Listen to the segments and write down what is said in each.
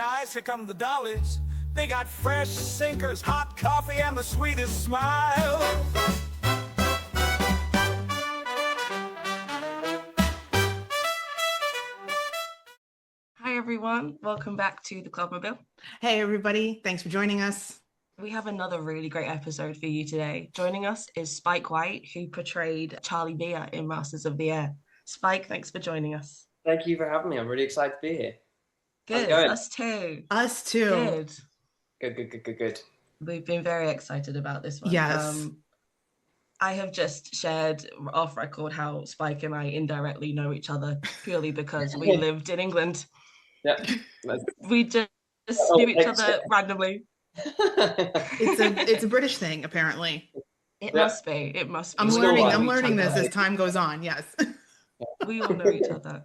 guys, here come the dollies. They got fresh sinkers, hot coffee, and the sweetest smile. Hi everyone, welcome back to the Clubmobile. Hey everybody, thanks for joining us. We have another really great episode for you today. Joining us is Spike White, who portrayed Charlie Beer in Masters of the Air. Spike, thanks for joining us. Thank you for having me. I'm really excited to be here. Good, us too. Us too. Good. We've been very excited about this one. Yes. I have just shared off record how Spike and I indirectly know each other purely because we lived in England. Yeah. We just knew each other randomly. It's a British thing, apparently. It must be. I'm learning this as time goes on. Yes. We all know each other.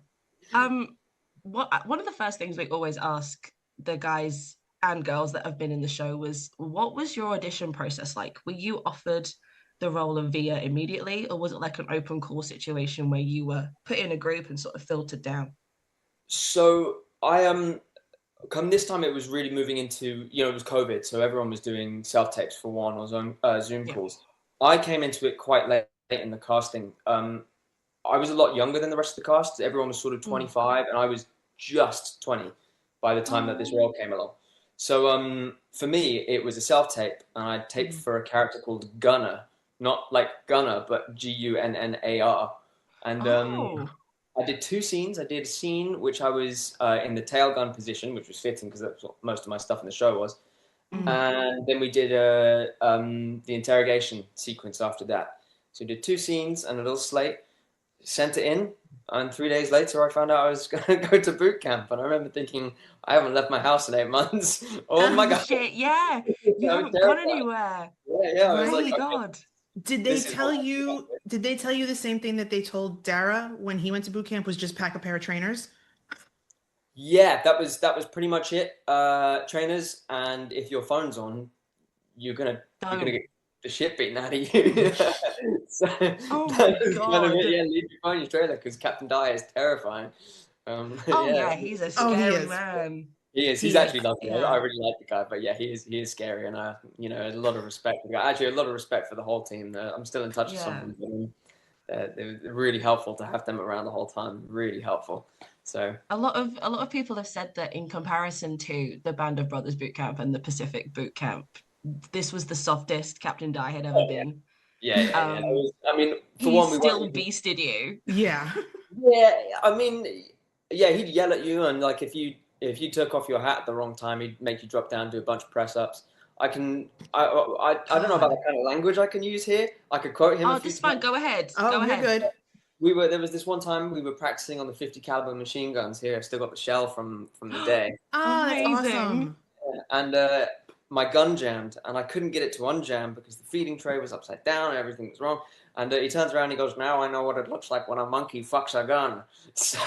One of the first things we always ask the guys and girls that have been in the show was, what was your audition process like? Were you offered the role of Via immediately, or was it like an open call situation where you were put in a group and sort of filtered down? So I come this time it was really moving into, it was COVID, so everyone was doing self-tapes for one or Zoom calls. I came into it quite late in the casting. I was a lot younger than the rest of the cast. Everyone was sort of 25 and I was just 20 by the time that this role came along. So for me, it was a self-tape, and I taped for a character called Gunnar, not like Gunnar, but Gunnar. And I did two scenes. I did a scene which I was in the tail gun position, which was fitting because that's what most of my stuff in the show was. And then we did the interrogation sequence after that. So we did two scenes and a little slate, sent it in, and 3 days later I found out I was going to go to boot camp. And I remember thinking, I haven't left my house in 8 months. Oh my God. Shit, yeah. You haven't gone anywhere. Yeah. Oh I was my like, God. Did they tell you the same thing that they told Dara when he went to boot camp, was just pack a pair of trainers? Yeah, that was pretty much it. Trainers, and if your phone's on, you're gonna get the shit beaten out of you. So, oh my God! Yeah, leave your phone in your trailer because Captain Dyer is terrifying. He's a scary man. He is. He's actually lovely. Yeah. I really like the guy, but yeah, he is scary, and a lot of respect for the guy. Actually, a lot of respect for the whole team. I'm still in touch with some of them. They're really helpful to have them around the whole time. Really helpful. So a lot of people have said that in comparison to the Band of Brothers boot camp and the Pacific boot camp, this was the softest Captain Dye had ever been. Yeah. I mean, for he one, we still beasted you. Yeah. Yeah. I mean, yeah, he'd yell at you, and like if you took off your hat at the wrong time, he'd make you drop down, do a bunch of press ups. I don't know about the kind of language I can use here. I could quote him. Oh, this is fine. Go ahead. Go ahead. Good. There was this one time we were practicing on the 50 caliber machine guns here. I still got the shell from the day. Oh, that's awesome. And my gun jammed, and I couldn't get it to unjam because the feeding tray was upside down and everything was wrong. And he turns around and he goes, "Now I know what it looks like when a monkey fucks a gun." So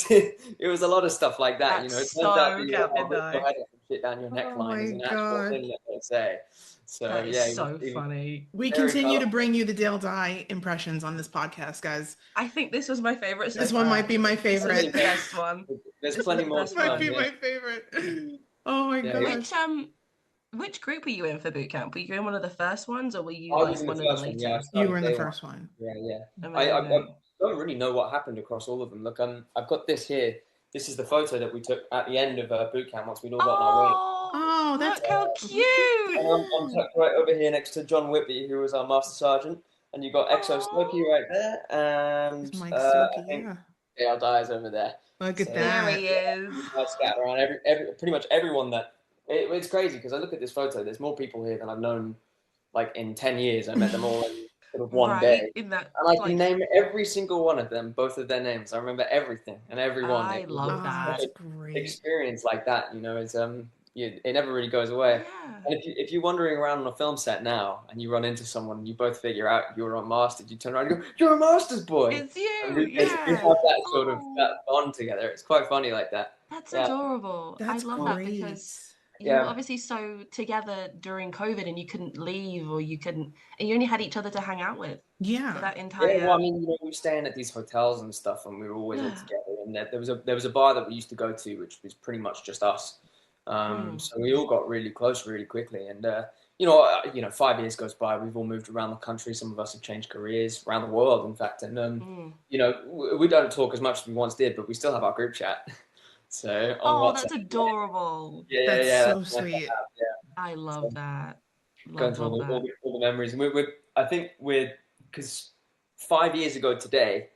it was a lot of stuff like that. That's it turns out that shit down your neckline is an actual thing that they say. So that is so funny. We continue to bring you the Dale Dye impressions on this podcast, guys. I think this was my favorite. This one might be my favorite. This is the best one. There's plenty more. This might be my favorite. Oh my God. Which group were you in for boot camp? Were you in one of the first ones, or were you one of the later? Yeah, you were in the first one. Yeah. I don't really know what happened across all of them. Look, I've got this here. This is the photo that we took at the end of boot camp once we'd all gotten our way. Oh, that's how cute! I'm tucked right over here next to John Whitby, who was our Master Sergeant, and you've got Exo Snooky right there, and Dale Dyer's over there. Look at that. There he is. I scatter around pretty much everyone that. It's crazy because I look at this photo. There's more people here than I've known, like in 10 years. I met them all in sort of one day, and I can name every single one of them, both of their names. I remember everything and everyone. I love that. That's great. Experience like that, it's it never really goes away. Yeah. And if you're wandering around on a film set now and you run into someone, you both figure out you're on Masters. You turn around and go, "You're a Masters boy." It's you. And we have that sort of that bond together. It's quite funny like that. That's adorable. That's I love great. that because you were obviously so together during COVID, and you couldn't leave, or and you only had each other to hang out with for Yeah. that entire. Yeah, well, I mean, we were staying at these hotels and stuff, and we were always all together. And there was a bar that we used to go to, which was pretty much just us. So we all got really close really quickly. And 5 years goes by, we've all moved around the country. Some of us have changed careers around the world, in fact. And we don't talk as much as we once did, but we still have our group chat. So on that's WhatsApp. adorable. That's Yeah, so that's nice to sweet. have, yeah. I love that. Going through all the memories. And I think because 5 years ago today,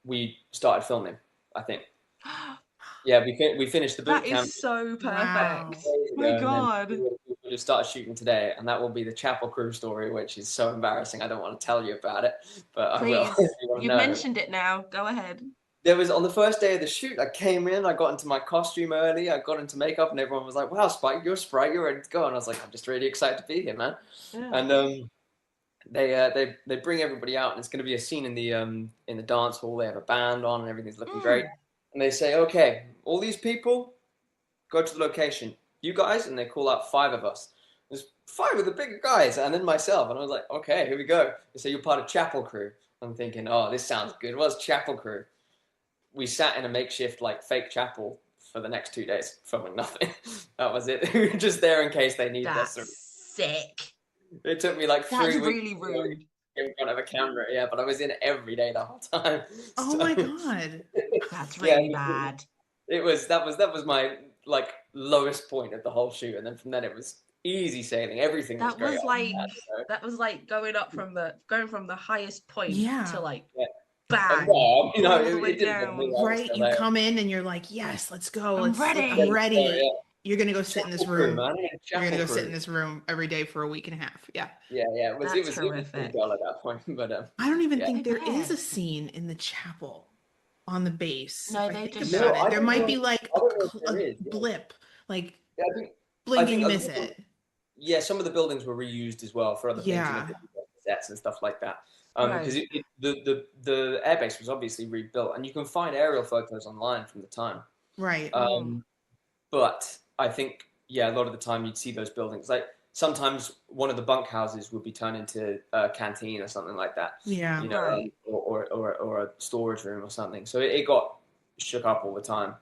we started filming, I think. Yeah, we finished the boot That camp. is so perfect. Wow. Oh my God. We just started shooting today, and that will be the chapel crew story, which is so embarrassing. I don't want to tell you about it, but I will. Please, If you want to you've know. mentioned it now. Go ahead. There was on the first day of the shoot, I came in, I got into my costume early, I got into makeup, and everyone was like, "Wow, Spike, you're Sprite, you're ready to go." And I was like, "I'm just really excited to be here, man." Yeah. And they bring everybody out, and it's going to be a scene in the dance hall. They have a band on, and everything's looking great. And they say, "Okay, all these people, go to the location. You guys," and they call out 5 of us. There's 5 of the bigger guys, and then myself. And I was like, "Okay, here we go." They say, "You're part of chapel crew." I'm thinking, "Oh, this sounds good. What's chapel crew?" We sat in a makeshift fake chapel for the next 2 days, filming nothing. That was it. We were just there in case they needed us. That's sick. It took me like 3 weeks. That's really rude. In front of a camera, yeah, but I was in every day the whole time. Oh my God. That's really bad. That was my lowest point of the whole shoot, and then from then it was easy sailing. Everything was great. That was like going from the highest point to bang. Well, all the way down. Right, you come in and you're like, "Yes, let's go. I'm ready. I'm ready." Yeah. You're gonna go sit in this room. You're gonna go crew. sit in this room every day for a week and a half. Yeah. Yeah. It was horrific. pretty dull at that point, but I don't even think there bad. is a scene in the chapel on the base. No, If I they think just- about No, I it. There don't might know- be like I don't know if a there is, yeah. blip, like yeah, I think blink and you a miss little- it. Yeah, some of the buildings were reused as well for other things, Yeah. sets and stuff like that. Right. Because the airbase was obviously rebuilt, and you can find aerial photos online from the time. Right. But I think, a lot of the time you'd see those buildings. Like sometimes one of the bunkhouses would be turned into a canteen or something like that. Yeah. Right. Or a storage room or something. So it got shook up all the time.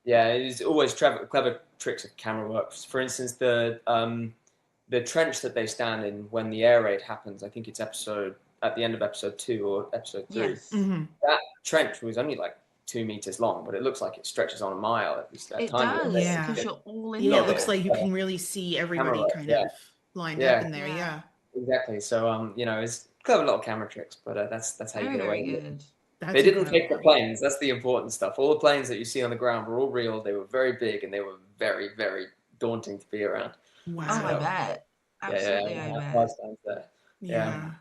Yeah, it's always clever tricks of camera work. For instance, the trench that they stand in when the air raid happens, I think it's at the end of episode 2 or episode 3. Yes. That trench was only like 2 meters long, but it looks like it stretches on a mile at least. It does. Yeah. Because you're all in Yeah, there. it looks like you can really see everybody Camera, kind yeah. of lined Yeah. up in there. Yeah. Exactly. So it's clever little camera tricks, but that's how you Very, get away very with it. good. That's They didn't take the incredible. planes. That's the important stuff. All the planes that you see on the ground were all real. They were very big, and they were very, very daunting to be around. Wow. Oh, I bet. Absolutely, I bet. Price tags there. Yeah.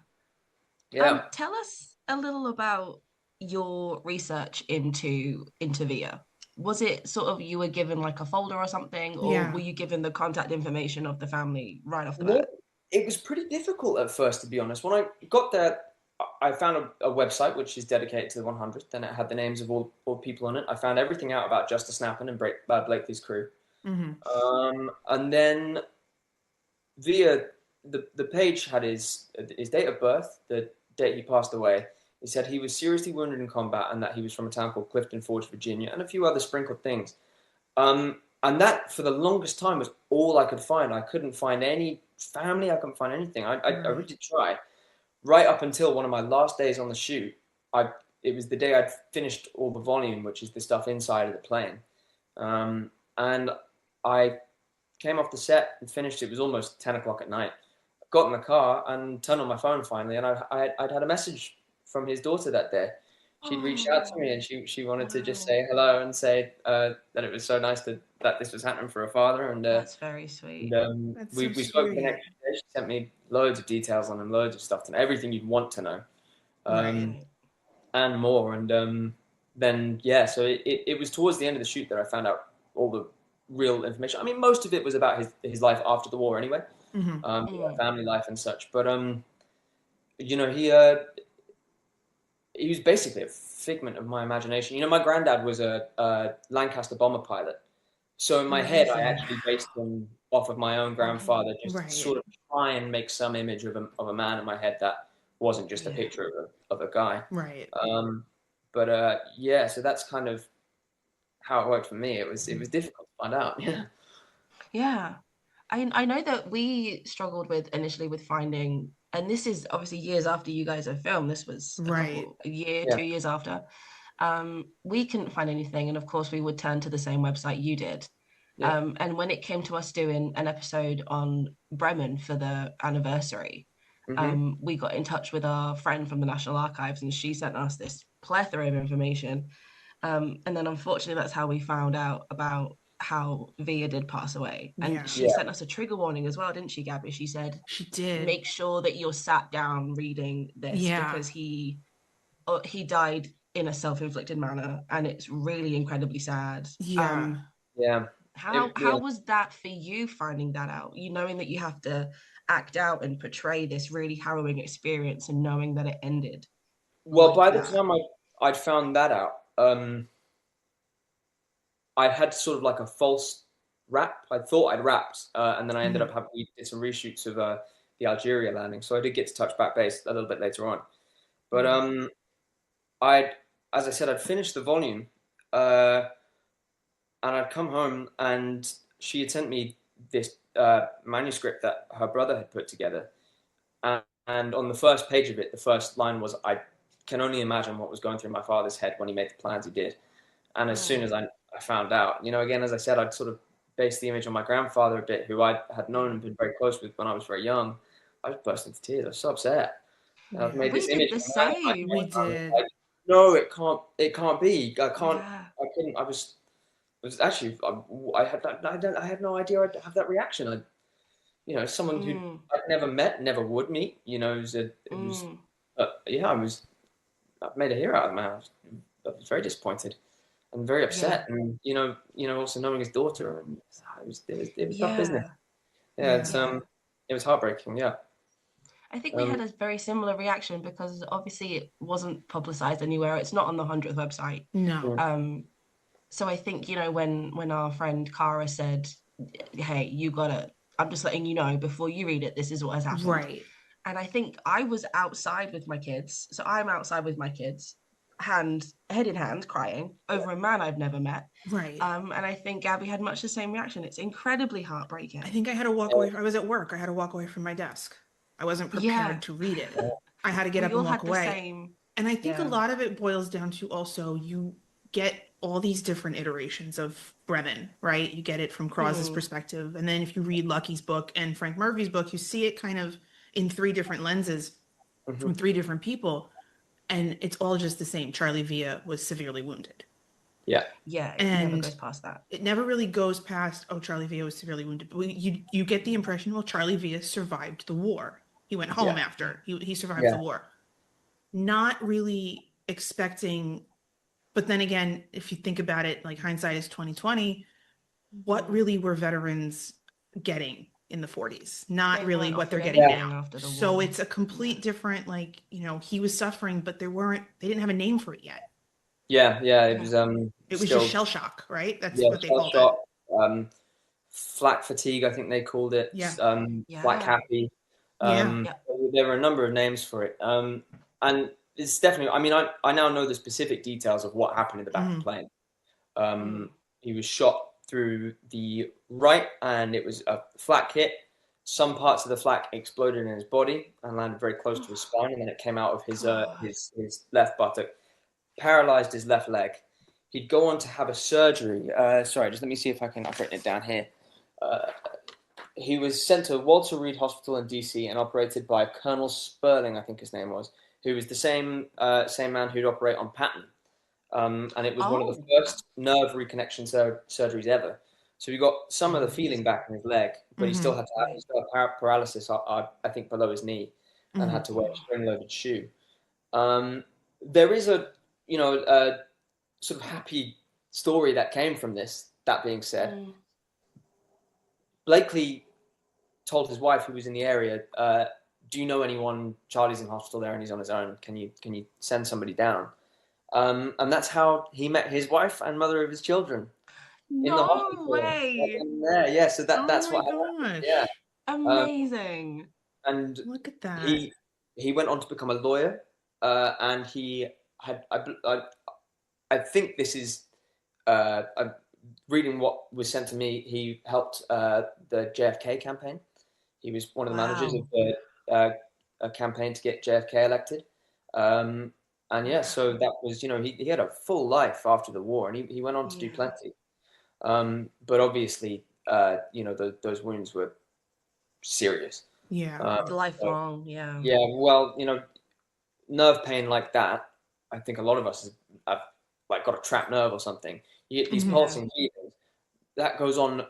Yeah. Tell us a little about your research into Via. Was it sort of you were given like a folder or something, or were you given the contact information of the family right off the bat? It was pretty difficult at first, to be honest. When I got there, I found a website which is dedicated to the 100th, and it had the names of all people on it. I found everything out about Justice Snappen and Blakely's crew. And then via the page had his date of birth, the date he passed away. It said he was seriously wounded in combat and that he was from a town called Clifton Forge, Virginia, and a few other sprinkled things. And that, for the longest time, was all I could find. I couldn't find any family. I couldn't find anything. I really did try. Right up until one of my last days on the shoot, it was the day I'd finished all the volume, which is the stuff inside of the plane. And I came off the set and finished. It was almost 10 o'clock at night. I got in the car and turned on my phone finally, and I'd had a message from his daughter that day. She'd reached out to me, and she wanted to just say hello and say that it was so nice that this was happening for her father. And that's very sweet. And, we spoke the next day. She sent me loads of details on him, loads of stuff, and everything you'd want to know, and more. And then so it was towards the end of the shoot that I found out all the real information. I mean, most of it was about his life after the war, anyway, family life and such. But he was basically a figment of my imagination. My granddad was a Lancaster bomber pilot, So in my head, I Amazing. actually based them off of my own grandfather, just to Right. sort of try and make some image of a man in my head that wasn't just a Yeah. picture of a guy. Right. But yeah, so that's kind of how it worked for me. It was difficult to find out. Yeah. Yeah. I know that we struggled with initially with finding, and this is obviously years after you guys have filmed. This was Right. a year, Yeah. 2 years after. We couldn't find anything, and of course we would turn to the same website you did. Yeah. And when it came to us doing an episode on Bremen for the anniversary, Hmm. we got in touch with our friend from the National Archives, and she sent us this plethora of information. And then unfortunately, that's how we found out about how Via did pass away. And Yeah. she Yeah. sent us a trigger warning as well, didn't she, Gabby? She said, She did. make sure that you're sat down reading this Yeah. because he died in a self-inflicted manner, and it's really incredibly sad. Yeah. Yeah. How was that for you finding that out? You knowing that you have to act out and portray this really harrowing experience and knowing that it ended Well, like by the that. time I'd found that out, I had sort of like a false wrap. I thought I'd wrapped, and then I ended up having we did some reshoots of the Algeria landing, so I did get to touch back base a little bit later on. But I'd, as I said, I'd finished the volume, and I'd come home, and she had sent me this manuscript that her brother had put together, and on the first page of it, the first line was, "I can only imagine what was going through my father's head when he made the plans he did." And as soon as I found out, again, as I said, I'd sort of based the image on my grandfather a bit, who I had known and been very close with when I was very young. I was bursting into tears. I was so upset. And I've Yeah. made We this did image the of a man in my same. We head. I was did. like, no, it can't be. Yeah. I couldn't. I was actually, I had no idea I'd have that reaction. Someone who Mm, I'd never met, never would meet. It was, mm. yeah, I've made a hero out of the man. I was very disappointed and very Yeah. upset, and also knowing his daughter, and it was tough business. Yeah. Yeah, Yeah. it was heartbreaking. Yeah, I think we um, had a very similar reaction because obviously it wasn't publicized anywhere. It's not on the 100th website. No. mm, So I think, when our friend Cara said, hey, I'm just letting you know before you read it, this is what has happened. Right. And I think I was outside with my kids. So I'm outside with my kids, head in hand, crying over a man I've never met. Right. And I think Gabby had much the same reaction. It's incredibly I heartbreaking. think I had to walk away. I was at work. I had to walk away from my desk. I wasn't Yeah, prepared to read it. I had to get we up and all walk had the away. same. And I think a Yeah. lot of it boils down to also you get all these different iterations of Bremen, right? You get it from Krause's Mm, perspective. And then if you read Lucky's book and Frank Murphy's book, you see it kind of in three different lenses mhm. from three different people. And it's all just the same. Charlie Villa was severely wounded. Yeah, yeah, it never And goes past that. it never really goes past, oh, Charlie Villa was severely wounded. But you get the impression, well, Charlie Villa survived the war. He went home yeah, after. He survived yeah, the war. Not really expecting, but then again, if you think about it, like hindsight is 2020, what really were veterans getting in the 40s? Not They really weren't what they're offered getting anything now. after the So war. it's a complete different, like, he was suffering, but they didn't have a name for it yet. yeah, yeah. It Yeah. was It was just still, shell shock, right? That's yeah, what they shell called it. shock, flak fatigue, I think they called it, Yeah. flak Yeah. happy. Yeah. Yeah. There were a number of names for it, and it's definitely. I mean, I now know the specific details of what happened in the back of the plane. Mm. He was shot through the right, and it was a flak hit. Some parts of the flak exploded in his body and landed very close to his spine, and then it came out of his God. his left buttock, paralyzed his left leg. He'd go on to have a surgery. Sorry, just let me see if I've written it down here. He was sent to Walter Reed Hospital in DC and operated by Colonel Sperling, I think his name was, who was the same man who'd operate on Patton. And it was one of the Oh. first nerve reconnection surgeries ever. So he got some of the feeling Amazing. back in his leg, but he still had to have Right. paralysis, I think, below his knee, and had to wear a spring-loaded shoe. There is a sort of happy story that came from this. That being said, Mm. Blakely told his wife, who was in the area, "Do you know anyone? Charlie's in hospital there, and he's on his own. Can you send somebody down?" And that's how he met his wife and mother of his children. in the No hospital. way. In there, yeah. So that's Oh what my happened. gosh. Yeah. Amazing. And Look at that. he went on to become a lawyer, and he had I think this is I'm reading what was sent to me. He helped the JFK campaign. He was one of the managers of the a campaign to get JFK elected. And yeah, so that was, he had a full life after the war, and he went on to do plenty. But obviously, those wounds were serious. Yeah. Lifelong, yeah. Yeah, well, nerve pain like that, I think a lot of us have like got a trapped nerve or something. You get these Mhm. pulsing feelings that goes on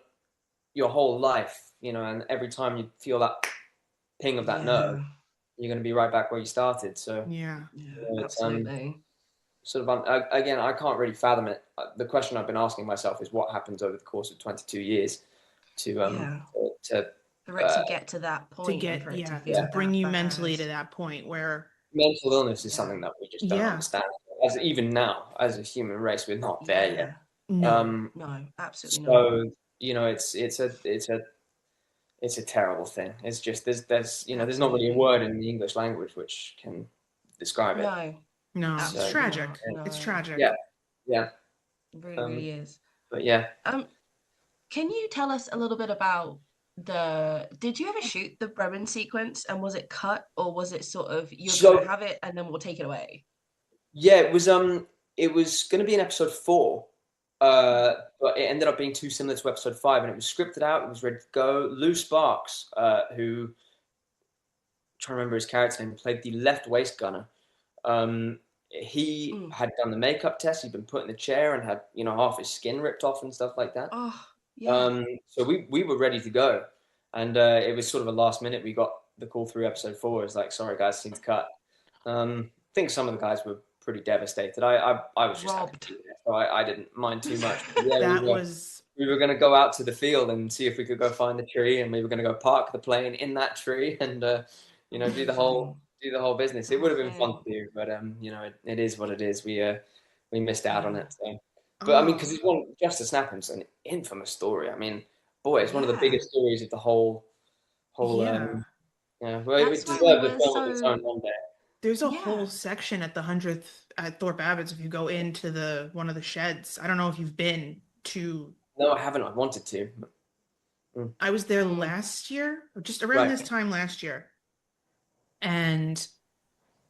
your whole life, and every time you feel that ping of that nerve, you're going to be right back where you started. So Yeah. it's Absolutely. sort of again, I can't really fathom it. The question I've been asking myself is what happens over the course of 22 years to for it to get to that To point and get, for it to yeah, feel to bring that you bad. mentally to that point where mental illness is something that we just don't Yeah. understand. As even now, as a human race, we're not there yet. no. No, absolutely not. So it's a terrible thing. It's just there's there's not really a Absolutely. word in the English language which can describe it. No, No. It's absolutely tragic. not. It's No. tragic. Yeah. It really, really is. But yeah. Can you tell us a little bit about did you ever shoot the Bremen sequence, and was it cut, or was it sort of you're gonna have it and then we'll take it away? Yeah, it was going to be in episode 4, but it ended up being too similar to episode 5, and it was scripted out. It was ready to go. Lou Sparks, who I'm trying to remember his character name, played the left waist gunner. He had done the makeup test. He'd been put in the chair and had half his skin ripped off and stuff like that. Oh, yeah. So we were ready to go, and it was sort of a last minute. We got the call through episode 4. It's like, sorry guys, scene's cut. I think some of the guys were pretty devastated. I was just happy to be there, so I didn't mind too much. Yeah, we were going to go out to the field and see if we could go find the tree, and we were going to go park the plane in that tree and do the whole business. It would have been fun to do, but it is what it is. We missed out on it. So. But I mean, because Just to Snap Him's an infamous story. I mean, boy, it's one of the biggest stories of the whole. Well, it deserves a film of its own one day. There's a whole section at the 100th at Thorpe Abbots. If you go into one of the sheds, I don't know if you've been to. No, I haven't. I wanted to. I was there last year, just around this time last year, and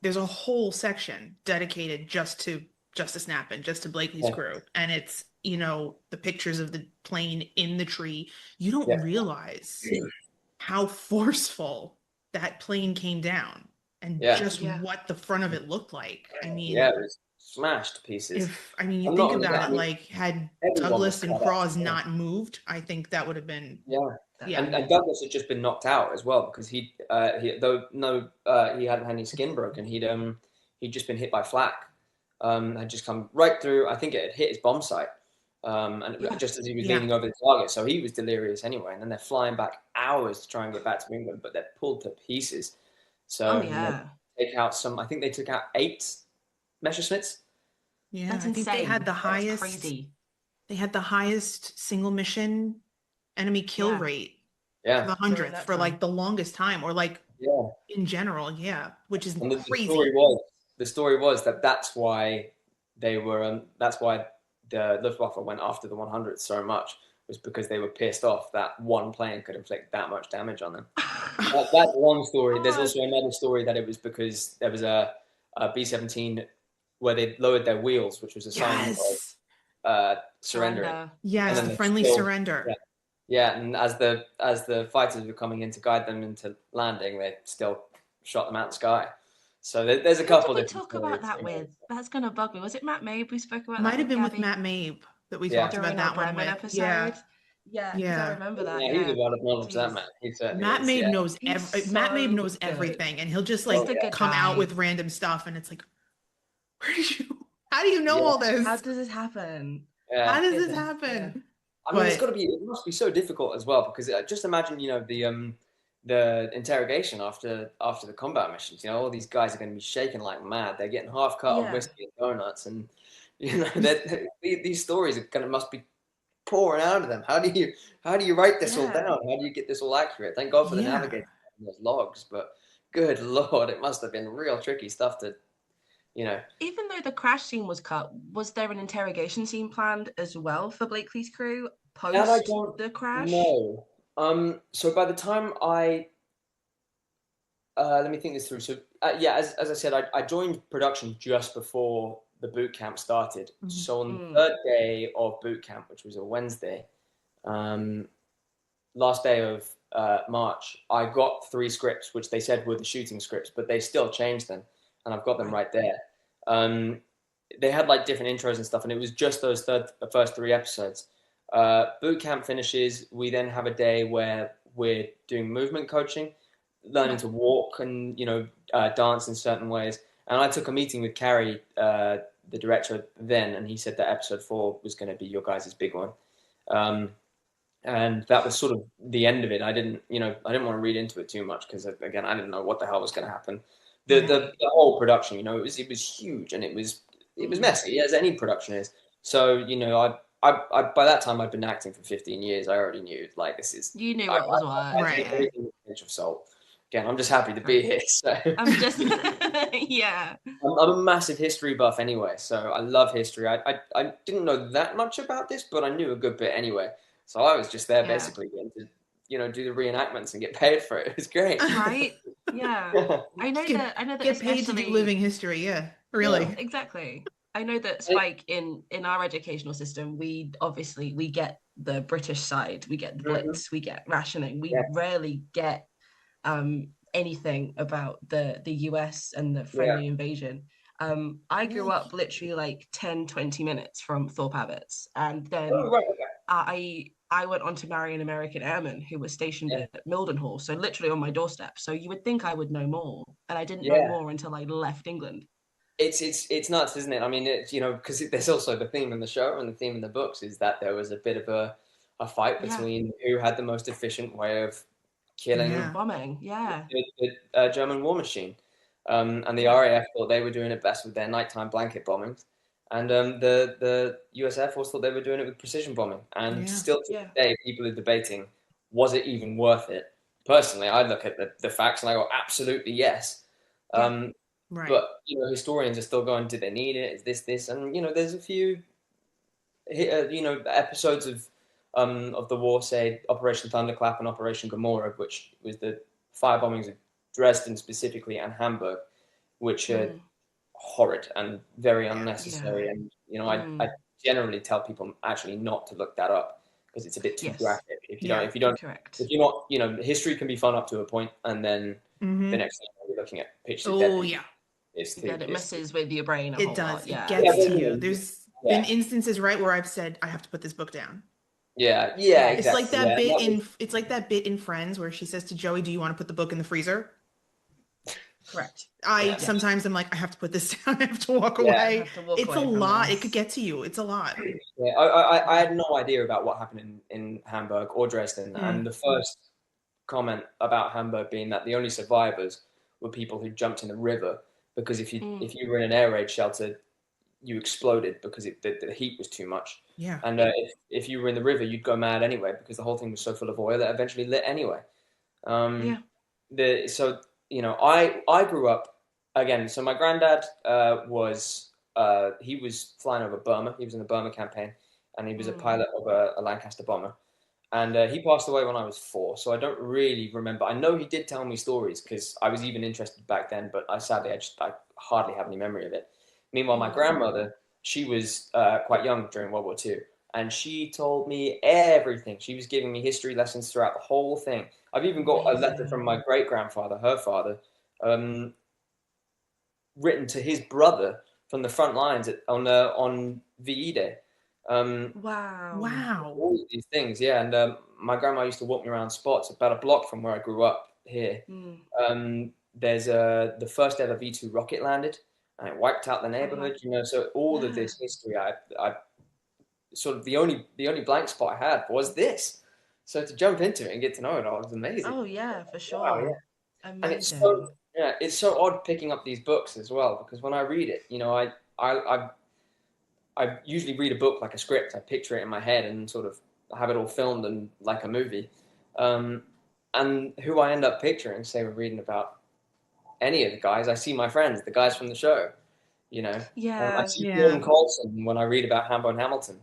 there's a whole section dedicated just to Snap and just to Blakely's crew, and it's the pictures of the plane in the tree. You don't realize how forceful that plane came down. And just what the front of it looked like. I mean, it was smashed to pieces. You think about it, like had Douglas and Cross not moved, I think that would have been. And Douglas had just been knocked out as well because he hadn't had any skin broken. He'd just been hit by flak. Had just come right through. I think it had hit his bomb site. Just as he was leaning over the target, so he was delirious anyway. And then they're flying back hours to try and get back to England, but they're pulled to pieces. So take out some. I think they took out 8 Messerschmitts. Yeah, that's I think insane. they had the highest. Crazy. They had the highest single mission enemy kill rate. Yeah, the 100th for like the longest time, or like in general, which is crazy. The story was that's why they were. That's why the Luftwaffe went after the 100th so much. Was because they were pissed off that one plane could inflict that much damage on them. That's one story. There's also another story that it was because there was a B-17 where they lowered their wheels, which was a sign of surrendering. Yes, the friendly surrender. Yeah, and as the fighters were coming in to guide them into landing, they still shot them out the sky. So there's a couple. Who did we talk about that with? That's gonna bug me. Was it Matt Mabe we spoke about? Might have been with Matt Mabe that we talked about that one with. Episode. Yeah, I remember that. Yeah, he's a lot of knowledge, that man. Matt Mabe knows Matt Mabe knows everything, and he'll just like come out with random stuff, and it's like, how do you know all this? How does this happen? How does this happen? I mean, it must be so difficult as well, because just imagine, the interrogation after the combat missions. All these guys are going to be shaking like mad. They're getting half cut of whiskey and donuts, and these stories must be pouring out of them. How do you write this all Yeah. down? How do you get this all accurate? Thank God for the Yeah. navigator and those logs, but good Lord, it must have been real tricky stuff to, you know. Even though the crash scene was cut, was there an interrogation scene planned as well for Blakely's crew That I post don't the crash? know. So by the time let me think this through. So yeah, as I said, I joined production just before the boot camp started. So on the third day of boot camp, which was a Wednesday, last day of March, I got 3 scripts, which they said were the shooting scripts, but they still changed them, and I've got them right there. They had like different intros and stuff, and it was just those first 3 episodes. Boot camp finishes. We then have a day where we're doing movement coaching, learning to walk and dance in certain ways. And I took a meeting with Carrie, the director then, and he said that episode 4 was going to be your guys' big one. And that was sort of the end of it. I didn't want to read into it too much because again, I didn't know what the hell was going to happen. The whole production, it was huge and it was messy, as any production is. So I by that time I'd been acting for 15 years. I already knew this is. You knew what was what. I take everything with a pinch of salt. Again, I'm just happy to be here. So I'm just yeah. I'm a massive history buff anyway, so I love history. I didn't know that much about this, but I knew a good bit anyway. So I was just there basically getting to do the reenactments and get paid for it. It was great. Right? Yeah. I know that get paid to do living history. Yeah, really. Yeah, exactly. I know that Spike in our educational system, we get the British side, we get the Blitz, we get rationing. We rarely get anything about the US and the friendly invasion. I grew up literally 10-20 minutes from Thorpe Abbots, and then I went on to marry an American airman who was stationed at Mildenhall, so literally on my doorstep. So you would think I would know more, and I didn't know more until I left England. It's nuts, isn't it? I mean, because there's also the theme in the show and the theme in the books is that there was a bit of a fight between who had the most efficient way of killing bombing, the German war machine, and the RAF thought they were doing it best with their nighttime blanket bombings, and the US Air Force thought they were doing it with precision bombing. And still to this day, people are debating, was it even worth it? Personally, I look at the facts and I go, absolutely yes. Right. But historians are still going, did they need it? Is this? And there's a few episodes of the war, say Operation Thunderclap and Operation Gomorrah, which was the firebombings of Dresden specifically and Hamburg, which are horrid and very unnecessary. And I generally tell people actually not to look that up because it's a bit too graphic. If you're not, history can be fun up to a point, and then the next thing you're looking at pictures of dead people. It messes with your brain. It does. It gets to you. There's been instances, right, where I've said I have to put this book down. Yeah, It's exactly. like that bit it's like that bit in Friends where she says to Joey, "Do you want to put the book in the freezer?" Correct. Sometimes I'm like, I have to put this down. I have to walk away. It's a lot. It could get to you. It's a lot. Yeah, I had no idea about what happened in Hamburg or Dresden, and the first comment about Hamburg being that the only survivors were people who jumped in the river, because if you were in an air raid shelter, you exploded because the heat was too much. Yeah. And if you were in the river, you'd go mad anyway because the whole thing was so full of oil that eventually lit anyway. I grew up again. So my granddad he was flying over Burma. He was in the Burma campaign, and he was a pilot of a Lancaster bomber. And he passed away when I was 4, so I don't really remember. I know he did tell me stories because I was even interested back then, but I hardly have any memory of it. Meanwhile, my grandmother, she was quite young during World War II, and she told me everything. She was giving me history lessons throughout the whole thing. I've even got a letter from my great-grandfather, her father, written to his brother from the front lines on VE Day. Wow. All of these things, and my grandma used to walk me around spots about a block from where I grew up here. There's the first ever V2 rocket landed, and it wiped out the neighborhood. So all of this history, I sort of the only blank spot I had was this. So to jump into it and get to know it all was amazing. Oh yeah, for sure. Wow, yeah. Amazing. And it's so odd picking up these books as well, because when I read it, I usually read a book like a script. I picture it in my head and sort of have it all filmed and like a movie. And who I end up picturing, say we're reading about any of the guys, I see my friends, the guys from the show. You know, I see Gordon Colson when I read about Hambone Hamilton,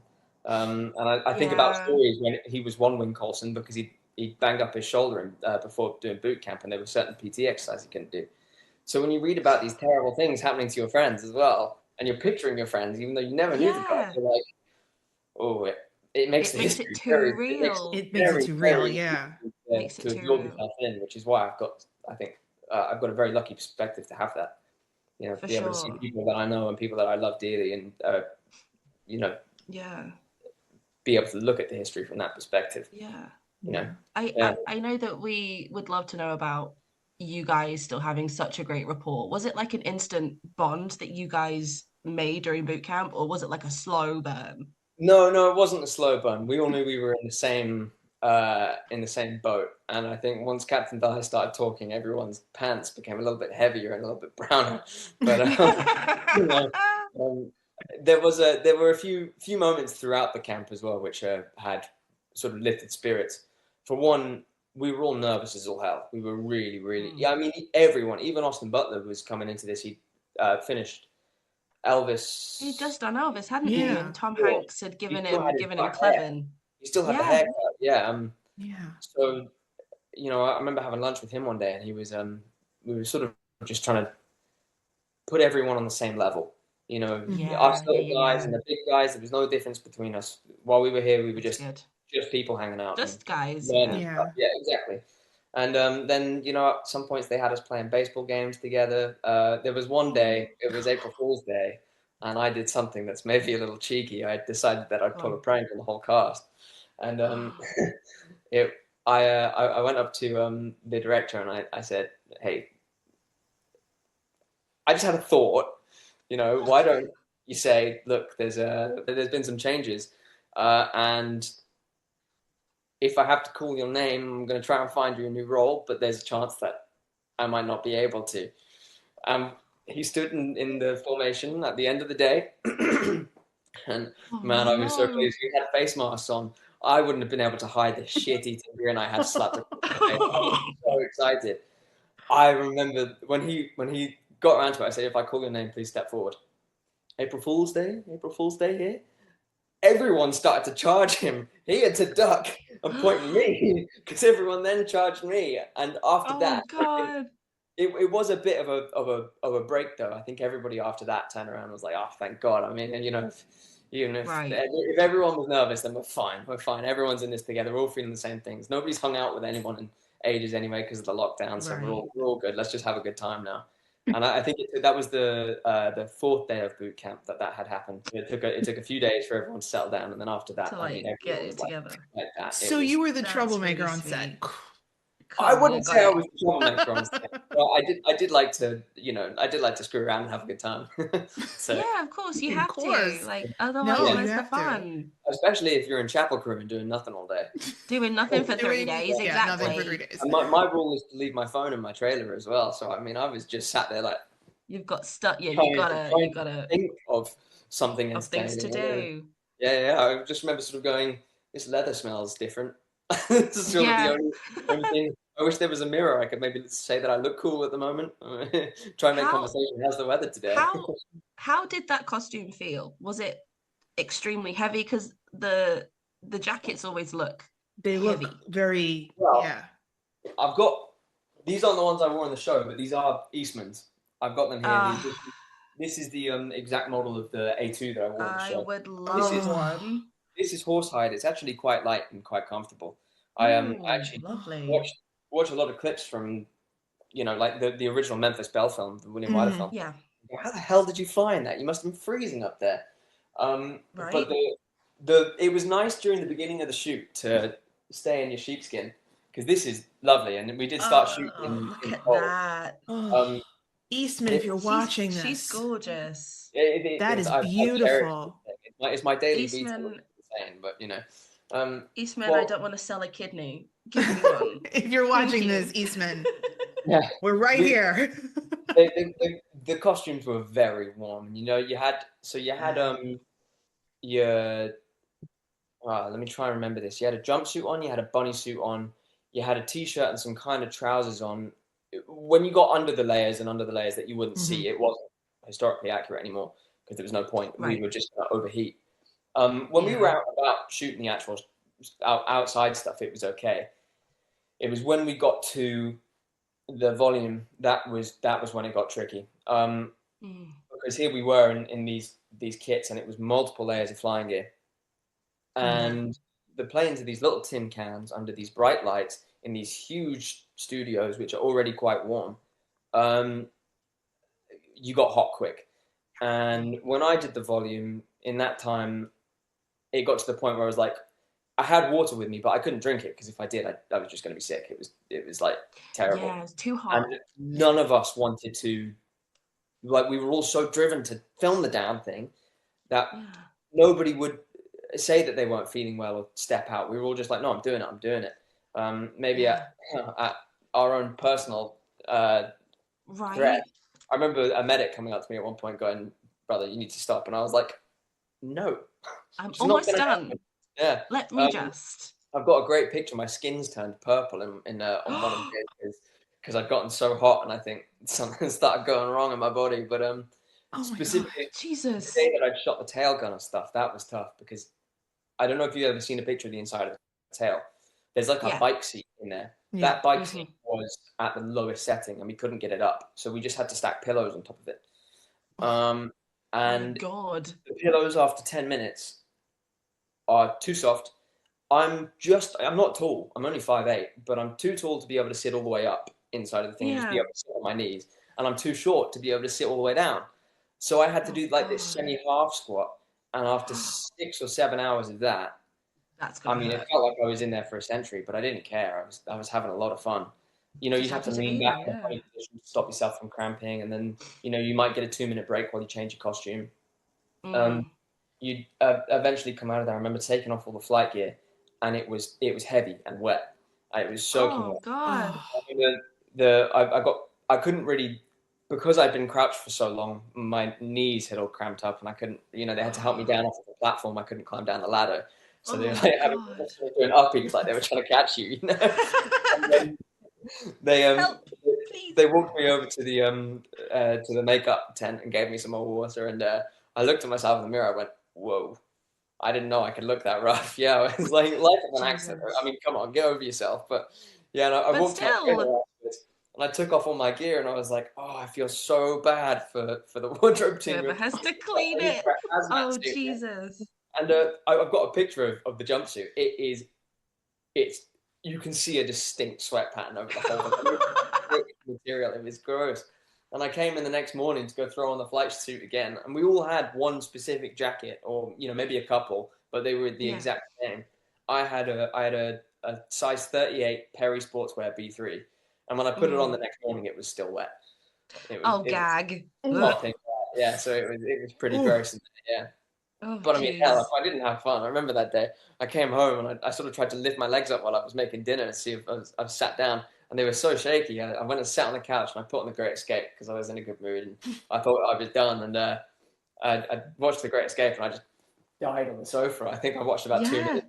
and I think about stories when he was one wing Colson because he banged up his shoulder before doing boot camp, and there were certain PT exercises he couldn't do. So when you read about these terrible things happening to your friends as well, and you're picturing your friends, even though you never knew the guys, you're like, oh, it makes the history it too very, real. It makes it too real, yeah. Makes it to too absorb real. yourself in, which is why I think I've got a very lucky perspective to have that. You know, For be able to see people that I know and people that I love dearly, and you know, be able to look at the history from that perspective. Yeah. You know, I know that we would love to know about you guys still having such a great rapport. Was it like an instant bond that you guys made during boot camp, or was it like a slow burn? No, it wasn't a slow burn. We all knew we were in the same boat, and I think once Captain Dye started talking, everyone's pants became a little bit heavier and a little bit browner. But you know, there were a few moments throughout the camp as well, which had sort of lifted spirits. For one, we were all nervous as all hell. We were really, really. Yeah, I mean, everyone, even Austin Butler was coming into this. He finished Elvis. He'd just done Elvis, hadn't he? And Tom Hanks had given him black Clevin. He still had the haircut. Yeah. Yeah. So, you know, I remember having lunch with him one day, and he was we were sort of just trying to put everyone on the same level. You know, us little guys and the big guys. There was no difference between us. While we were here, we were just people hanging out. Just guys. Yeah, exactly. And then, you know, at some points they had us playing baseball games together. There was one day, it was April Fool's Day, and I did something that's maybe a little cheeky. I decided that I'd pull a prank on the whole cast. And I went up to the director and I said, hey, I just had a thought, you know, why don't you say, look, there's been some changes, and if I have to call your name, I'm going to try and find you a new role, but there's a chance that I might not be able to. He stood in the formation at the end of the day, and I was so pleased. We had face masks on. I wouldn't have been able to hide the shit-eating grin I had slapped across my face. I was so excited. I remember when he got around to it, I said, if I call your name, please step forward. April Fool's Day here. Everyone started to charge him. He had to duck and point at me because everyone then charged me. And after that, it was a bit of a break, though. I think everybody after that turned around and was like, "Oh, thank God!" I mean, and you know, even if everyone was nervous, then we're fine. We're fine. Everyone's in this together. We're all feeling the same things. Nobody's hung out with anyone in ages anyway because of the lockdown. So we're all good. Let's just have a good time now. And I think that was the fourth day of boot camp that had happened. It took a few days for everyone to settle down, and then after that, get it together. Like that. So you were the troublemaker on set. I wouldn't say I was the troublemaker on set. Well, I did like to, you know, screw around and have a good time. So, yeah, of course you have to. Like otherwise, where's the fun? Especially if you're in chapel crew and doing nothing all day. Doing nothing for 3 days, exactly. Nothing for 3 days. And my rule is to leave my phone in my trailer as well. So I mean, I was just sat there like. You've got stuff. Yeah, you gotta think of something of things to do. Yeah. I just remember sort of going, this leather smells different. This is sort of the only thing. I wish there was a mirror. I could maybe say that I look cool at the moment. Try and make conversation. How's the weather today? How did that costume feel? Was it extremely heavy? Because the jackets always look look very I've got these aren't the ones I wore in the show, but these are Eastman's. I've got them here. This is the exact model of the A2 that I wore in the show. I would love one. This is horsehide. It's actually quite light and quite comfortable. I actually watch a lot of clips from, you know, like the original Memphis Belle film, the William Wyler film. Yeah. How the hell did you fly in that? You must have been freezing up there. But it was nice during the beginning of the shoot to stay in your sheepskin because this is lovely, and we did start shooting. Look at that. Eastman, if you're watching this, she's gorgeous. That is beautiful. It's my daily Eastman, beat. Insane, but you know, Eastman, I don't want to sell a kidney. Give me one. If you're watching this, Eastman, we're here. The costumes were very warm. You know, you had your let me try and remember this. You had a jumpsuit on, you had a bunny suit on, you had a t-shirt and some kind of trousers on. When you got under the layers and under the layers that you wouldn't see, it wasn't historically accurate anymore because there was no point. We Right. were just going to overheat. When we were out about shooting the actual outside stuff, it was okay. It was when we got to the volume that was when it got tricky. Because here we were in these kits, and it was multiple layers of flying gear, and the planes are these little tin cans under these bright lights in these huge studios, which are already quite warm. You got hot quick, and when I did the volume in that time, it got to the point where I was like, I had water with me, but I couldn't drink it because if I did, I was just going to be sick. It was like terrible. Yeah, it's too hot. And none of us wanted to, like, we were all so driven to film the damn thing that nobody would say that they weren't feeling well or step out. We were all just like, no, I'm doing it. Maybe at our own personal threat. I remember a medic coming up to me at one point going, brother, you need to stop. And I was like, no. I'm almost done. Happen. Yeah. Let me just. I've got a great picture. My skin's turned purple on one of the pictures because I'd gotten so hot, and I think something started going wrong in my body. But specifically, Jesus, the day that I'd shot the tail gun and stuff, that was tough because I don't know if you've ever seen a picture of the inside of the tail. There's like a bike seat in there. Yeah. That bike seat was at the lowest setting, and we couldn't get it up, so we just had to stack pillows on top of it. And God, the pillows after 10 minutes are too soft. I'm not tall. I'm only 5'8", but I'm too tall to be able to sit all the way up inside of the thing and just be able to sit on my knees. And I'm too short to be able to sit all the way down. So I had to do like this semi-half squat. And after 6 or 7 hours of that, it felt like I was in there for a century, but I didn't care. I was having a lot of fun. You have to lean back in a funny position to stop yourself from cramping. And then, you might get a 2-minute break while you change your costume. You'd eventually come out of there. I remember taking off all the flight gear, and it was heavy and wet. It was soaking wet. God! I couldn't really, because I'd been crouched for so long. My knees had all cramped up, and I couldn't. They had to help me down off the platform. I couldn't climb down the ladder, so they had doing uppies like they were trying to catch you. And then they walked me over to the makeup tent and gave me some more water, and I looked at myself in the mirror. I went, whoa, I didn't know I could look that rough. Yeah, it was like life of an accident. I mean, come on, get over yourself. But yeah, and I walked out and I took off all my gear, and I was like, oh, I feel so bad for the wardrobe team. Whoever has to clean it. Oh, Jesus. And I've got a picture of the jumpsuit. It's you can see a distinct sweat pattern over the whole material. It was gross. And I came in the next morning to go throw on the flight suit again, and we all had one specific jacket, or maybe a couple, but they were the exact same. I had a size 38 Perry Sportswear B3, and when I put it on the next morning, it was still wet. Gag! Yeah, so it was pretty gross. Yeah. But I mean, hell, if I didn't have fun, I remember that day. I came home and I sort of tried to lift my legs up while I was making dinner and see if I was sat down. And they were so shaky. I went and sat on the couch and I put on The Great Escape because I was in a good mood and I thought I was done. And I watched The Great Escape and I just died on the sofa. I think I watched about 2 minutes.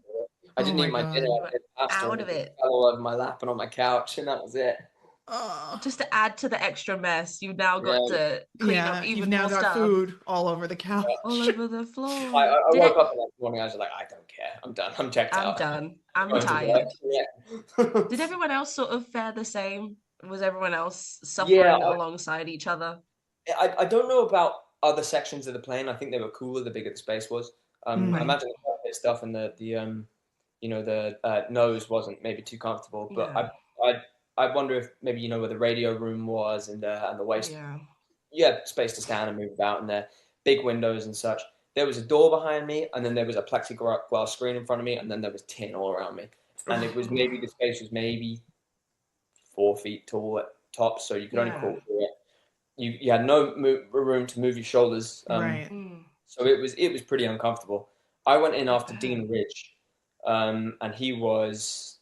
I didn't eat my dinner. I did pasta. Out of it. Fell all over my lap and on my couch, and that was it. Just to add to the extra mess, you've now got to clean up even more stuff. You've now got food all over the couch. All over the floor. I woke up the next morning, I was like, I don't care. I'm done. I'm checked out. I'm tired. Did everyone else sort of fare the same? Was everyone else suffering alongside each other? I don't know about other sections of the plane. I think they were cooler the bigger the space was. I imagine the cockpit stuff and the nose wasn't maybe too comfortable, but I wonder if maybe where the radio room was and the waist. Yeah, space to stand and move about, and there big windows and such. There was a door behind me, and then there was a plexiglass screen in front of me, and then there was tin all around me. And it was maybe the space was maybe 4 feet tall at tops, so you could only crawl through it. You had no room to move your shoulders, so it was pretty uncomfortable. I went in after Dean Ridge, and he was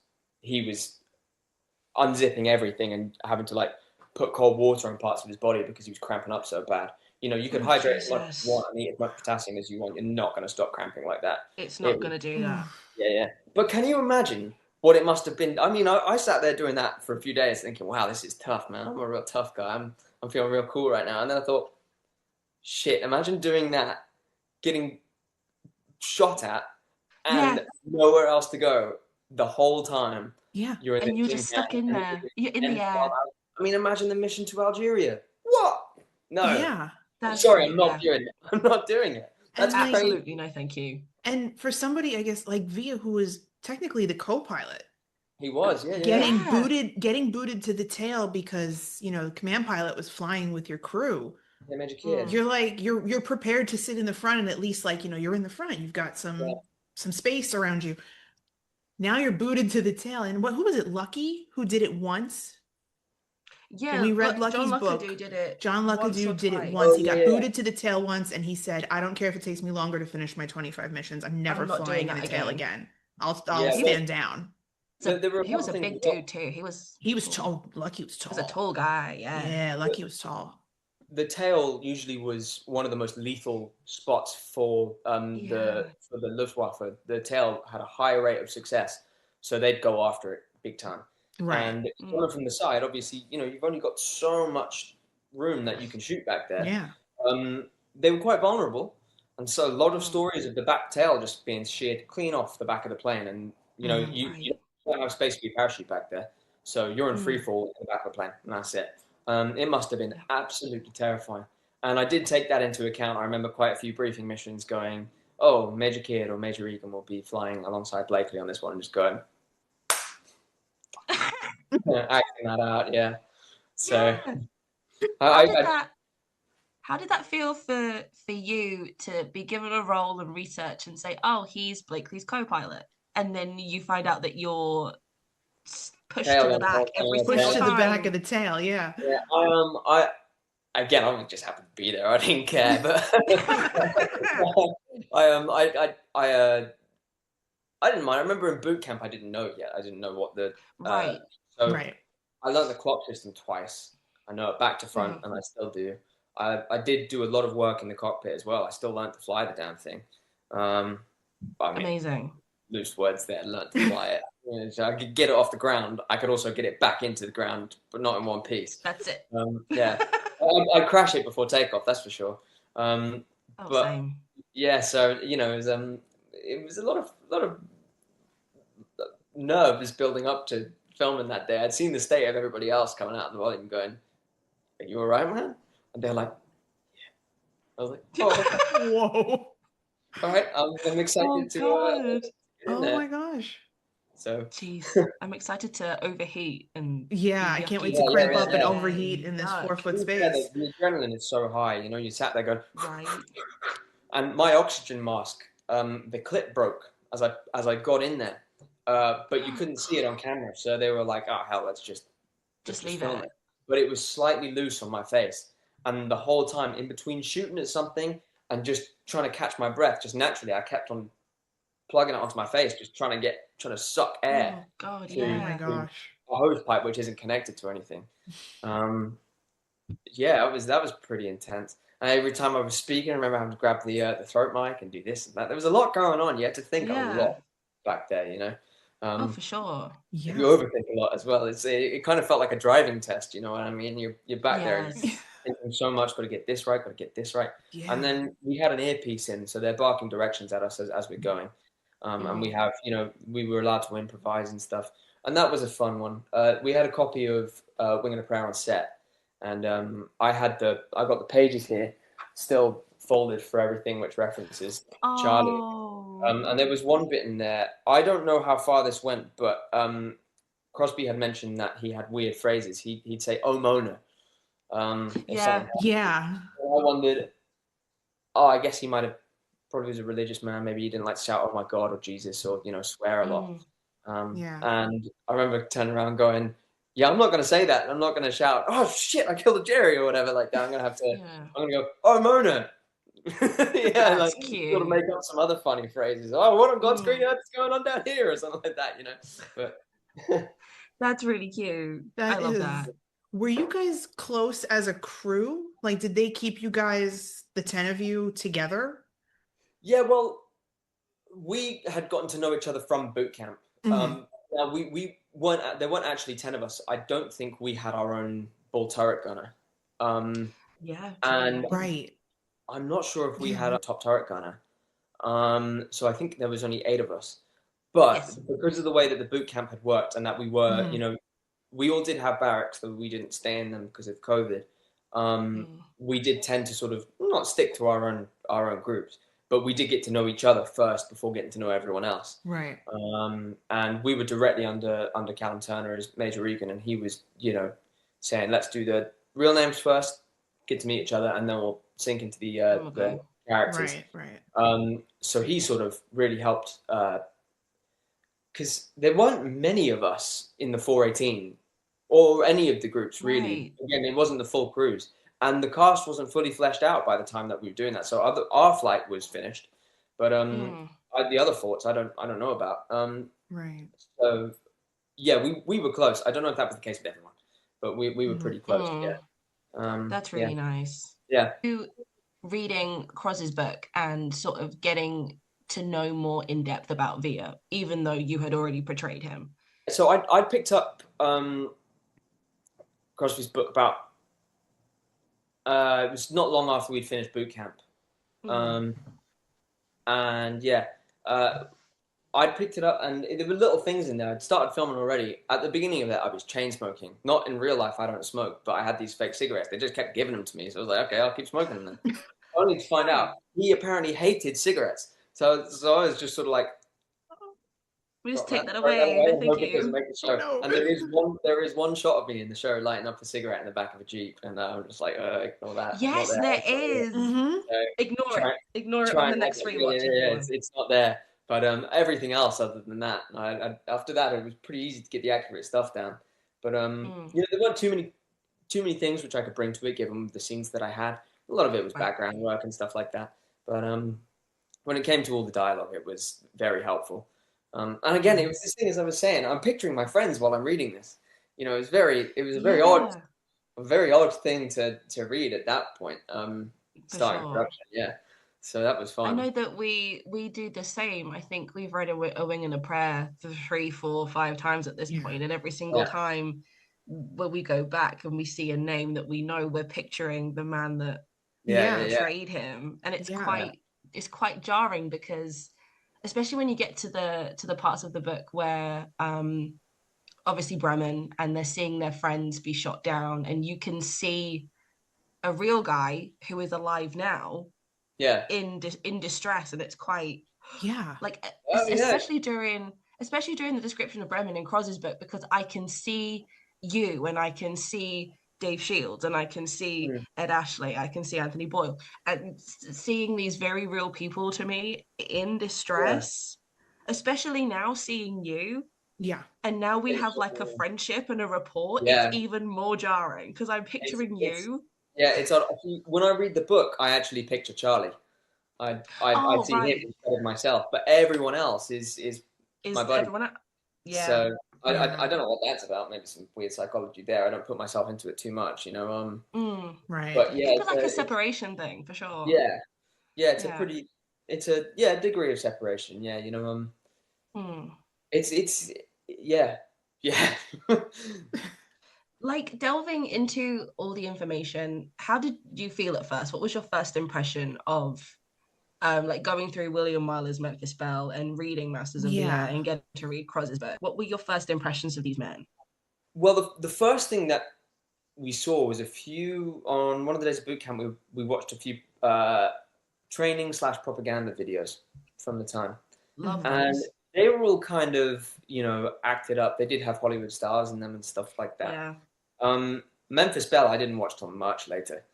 unzipping everything and having to put cold water on parts of his body because he was cramping up so bad. You could Oh, hydrate as much as Jesus. you want and eat as much potassium as you want. You're not going to stop cramping like that. It's It not was, going to do that. yeah. But can you imagine what it must have been? I mean, I sat there doing that for a few days thinking, wow, this is tough, man. I'm a real tough guy. I'm feeling real cool right now. And then I thought, shit, imagine doing that, getting shot at, and Yeah. nowhere else to go the whole time. Yeah. You're in And the you're king just stuck hand, in and there. You're in the and air. I mean, imagine the mission to Algeria. What? No. Yeah. That's Sorry, right, I'm not yeah. doing it. I'm not doing it. That's And, like, crazy. Absolutely no thank you. And for somebody, I guess, like Via, who is technically the co-pilot, He was, yeah. getting booted to the tail because, the command pilot was flying with your crew. They made a kid. You're like, you're prepared to sit in the front, and at least, like, you're in the front. You've got some space around you. Now you're booted to the tail. And who was it? Lucky, who did it once? Yeah, We read but John Lucky's book. Luckadoo did it. John once Luckadoo or did it twice. once. Oh, He got yeah. booted to the tail once, and he said, "I don't care if it takes me longer to finish my 25 missions. I'm never not flying doing in a that tail again." again. I'll Yeah, stand down." There were He was a couple big things as well. dude too. He was tall. Lucky was He tall. was a tall guy, yeah. Yeah, Lucky was tall. The tail usually was one of the most lethal spots for the Luftwaffe. The tail had a high rate of success, so they'd go after it big time. Right. And coming from the side, obviously, you've only got so much room that you can shoot back there. Yeah. They were quite vulnerable, and so a lot of stories of the back tail just being sheared clean off the back of the plane, and you don't have space for your parachute back there, so you're in free fall in the back of the plane, and that's it. It must have been absolutely terrifying, and I did take that into account. I remember quite a few briefing missions going, "Oh, Major Kidd or Major Egan will be flying alongside Blakely on this one," and just going, acting that out, yeah. So Yeah. How did that feel for you to be given a role and research and say, "Oh, he's Blakely's co-pilot," and then you find out that you're pushed to the back every single Pushed to the back time? of the tail, yeah. Yeah, I don't just happen to be there. I didn't care, but I didn't mind. I remember in boot camp, I didn't know yet. I didn't know what the Right. So Right. I learned the clock system twice. I know it back to front, and I still do. I did do a lot of work in the cockpit as well. I still learned to fly the damn thing. I mean, Amazing. loose words there. Learned to fly it. So I could get it off the ground. I could also get it back into the ground, but not in one piece. That's it. Yeah, I'd crash it before takeoff. That's for sure. But same. yeah, so it was a lot of nerves building up to filming that day. I'd seen the state of everybody else coming out of the volume, going, "Are you all right, man?" And they're like, "Yeah." I was like, "Oh, Whoa. all right." I'm excited to get in there. My gosh. So, jeez, I'm excited to overheat and yeah, I can't wait to cramp up and overheat in this 4-foot space. Yeah, the adrenaline is so high. You sat there going, right. And my oxygen mask, the clip broke as I got in there, but you couldn't see it on camera. So they were like, "Oh hell, let's just leave film it." But it was slightly loose on my face, and the whole time in between shooting at something and just trying to catch my breath, just naturally, I kept on plugging it onto my face, just trying to suck air. Oh God, to, yeah. Oh my gosh. a hose pipe which isn't connected to anything. Yeah, that was pretty intense. And every time I was speaking, I remember having to grab the throat mic and do this and that. There was a lot going on. You had to think a lot back there, Oh, for sure. Yeah. You overthink a lot as well. It kind of felt like a driving test, you know what I mean? You're back there and you're thinking so much, got to get this right, got to get this right. Yeah. And then we had an earpiece in, so they're barking directions at us as we're going. And we have, we were allowed to improvise and stuff. And that was a fun one. We had a copy of Wing and a Prayer on set. And I got the pages here, still folded for everything which references Charlie. And there was one bit in there. I don't know how far this went, but Crosby had mentioned that he had weird phrases. He'd say "Oh Mona." Yeah. I wondered. Oh, I guess he might have. Probably was a religious man. Maybe he didn't like to shout "Oh my God" or Jesus or swear a lot. And I remember turning around going, "Yeah, I'm not going to say that. I'm not going to shout, 'Oh shit, I killed a Jerry' or whatever like that. I'm going to have to. I'm going to go, 'Oh Mona.'" Yeah, that's cute. Sort of make up some other funny phrases. "Oh, what on God's green earth is going on down here?" or something like that, But that's really cute. I love that. Were you guys close as a crew? Like, did they keep you guys, the 10 of you, together? Yeah, well, we had gotten to know each other from boot camp. Mhm. Now we weren't there weren't actually 10 of us. I don't think we had our own bull turret gunner. Um, Yeah, and true. Right. I'm not sure if we Yeah. had a top turret gunner. So I think there was only 8 of us. But Yes. because of the way that the boot camp had worked and that we were, Mhm. we all did have barracks, though we didn't stay in them because of COVID. Mm. We did tend to sort of not stick to our own groups, but we did get to know each other first before getting to know everyone else. Right. And we were directly under Callum Turner as Major Regan, and he was, saying, let's do the real names first, get to meet each other, and then we'll sink into the Okay. characters. Right. So he sort of really helped because there weren't many of us in the 418 or any of the groups really. Right. Again, it wasn't the full cruise, and the cast wasn't fully fleshed out by the time that we were doing that. So our flight was finished, but Mm. the other forts I don't know about. Right. So yeah, we were close. I don't know if that was the case with everyone, but we were pretty close. Yeah. Mm. That's Yeah. really nice. Yeah. You reading Cros's book and sort of getting to know more in depth about Via, even though you had already portrayed him. So I picked up Crosby's book about it was not long after we'd finished boot camp. Mm. And yeah, I picked it up, and there were little things in there. I'd started filming already. At the beginning of it, I was chain smoking. Not in real life, I don't smoke, but I had these fake cigarettes. They just kept giving them to me, so I was like, okay, I'll keep smoking them then. Only to find out he apparently hated cigarettes. So I was just sort of like, We just drop take that throw that away. No, and thank hope it doesn't you. make the Oh show. no. And there is one shot of me in the show lighting up a cigarette in the back of a Jeep, and I'm just like, ignore that. Not Yes, there. there It's not there. is. Mhm. So, Ignore it. try, Ignore it on try the and not next get, rewatch, everyone. it's not there. But everything else other than that, after that, it was pretty easy to get the accurate stuff down. But Mm. there weren't too many things which I could bring to it, given the scenes that I had. A lot of it was Right. background work and stuff like that. But when it came to all the dialogue, it was very helpful. And again, it was this thing, as I was saying, I'm picturing my friends while I'm reading this. It was a Yeah, very odd thing to read at that point. for Starting sure. production, yeah. So that was I fun. know that we do the same. I think we've read a Wing and a Prayer for 3, 4, 5 times at this Yeah. point, and every single Yeah, time when we go back and we see a name that we know, we're picturing the man that yeah, Yeah. yeah, yeah, portrayed him, and Yeah. it's quite jarring because especially when you get to the parts of the book where obviously Bremen and they're seeing their friends be shot down, and you can see a real guy who is alive now yeah. in distress, and it's quite Yeah. like Oh yeah, especially during the description of Bremen in Cros's book, because I can see you and I can see Dave Shields and I can see mm, Ed Ashley, I can see Anthony Boyle, and seeing these very real people to me in yeah. distress, especially now seeing you, Yeah. and now we It's have like a friendship and a rapport, it's yeah. even more jarring because I'm It's picturing it's you. yeah. It's odd. When I read the book, I actually picture Charlie. I Oh, see him right. instead of myself, but everyone else is my Is buddy. everyone yeah. So I Yeah. don't know what that's about. Maybe some weird psychology there. I don't put myself into it too much, Mm. Right. But yeah, Could be like a separation thing for sure. yeah, yeah. Yeah. It's a yeah degree of separation. Yeah, Mm. it's yeah, yeah. Like delving into all the information, how did you feel at first? What was your first impression of like going through William Wyler's Memphis Belle and reading Masters of the Air Yeah. and getting to read Cros's book? What were your first impressions of these men? Well, the first thing that we saw was a few on one of the days of boot camp. We watched a few training slash propaganda videos from the time, Love Mhm. and those. they were all kind of acted up. They did have Hollywood stars in them and stuff like that. Yeah. Memphis Belle, I didn't watch till much later.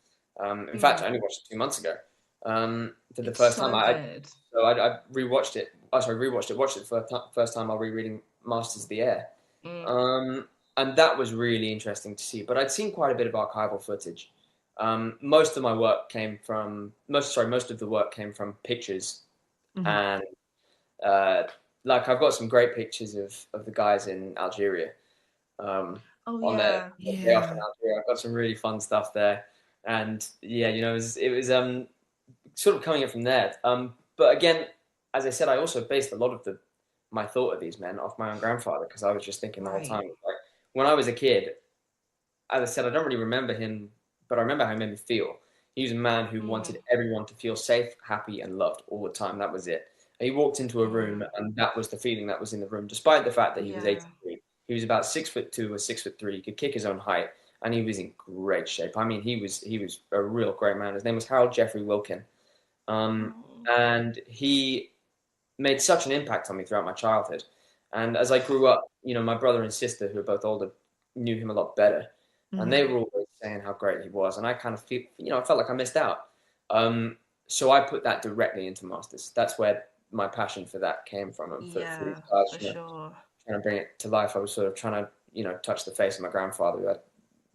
In fact, I Mm. only watched it 2 months ago. For the It's first time, so good. I rewatched it. Oh, sorry, rewatched it. Watched it for the first time while rereading Masters of the Air. Mm. And that was really interesting to see. But I'd seen quite a bit of archival footage. Most of the work came from pictures, Mhm. and like I've got some great pictures of the guys in Algeria. Oh on yeah. the day off in Yeah. Algeria. I've got some really fun stuff there, and yeah, it was sort of coming in from there. But again, as I said, I also based a lot of my thought of these men off my own grandfather, because I was just thinking the whole Right. time, like when I was a kid, as I said, I don't really remember him, but I remember how he made me feel. He was a man who Mm, wanted everyone to feel safe, happy, and loved all the time. That was it. He walked into a room, mm, and that was the feeling that was in the room, despite the fact that he was yeah. 83. He was about 6'2" or 6'3". He could kick his own height, and he was in great shape. I mean, he was a real great man. His name was Harold Jeffrey Wilkin, Oh, and he made such an impact on me throughout my childhood. And as I grew up, my brother and sister, who are both older, knew him a lot better, and they Mhm. were always saying how great he was, and I kind of I felt like I missed out. So I put that directly into masters. That's where my passion for that came from, and for these yeah, guys for sure. trying to bring it to life. I was sort of trying to, touch the face of my grandfather, who I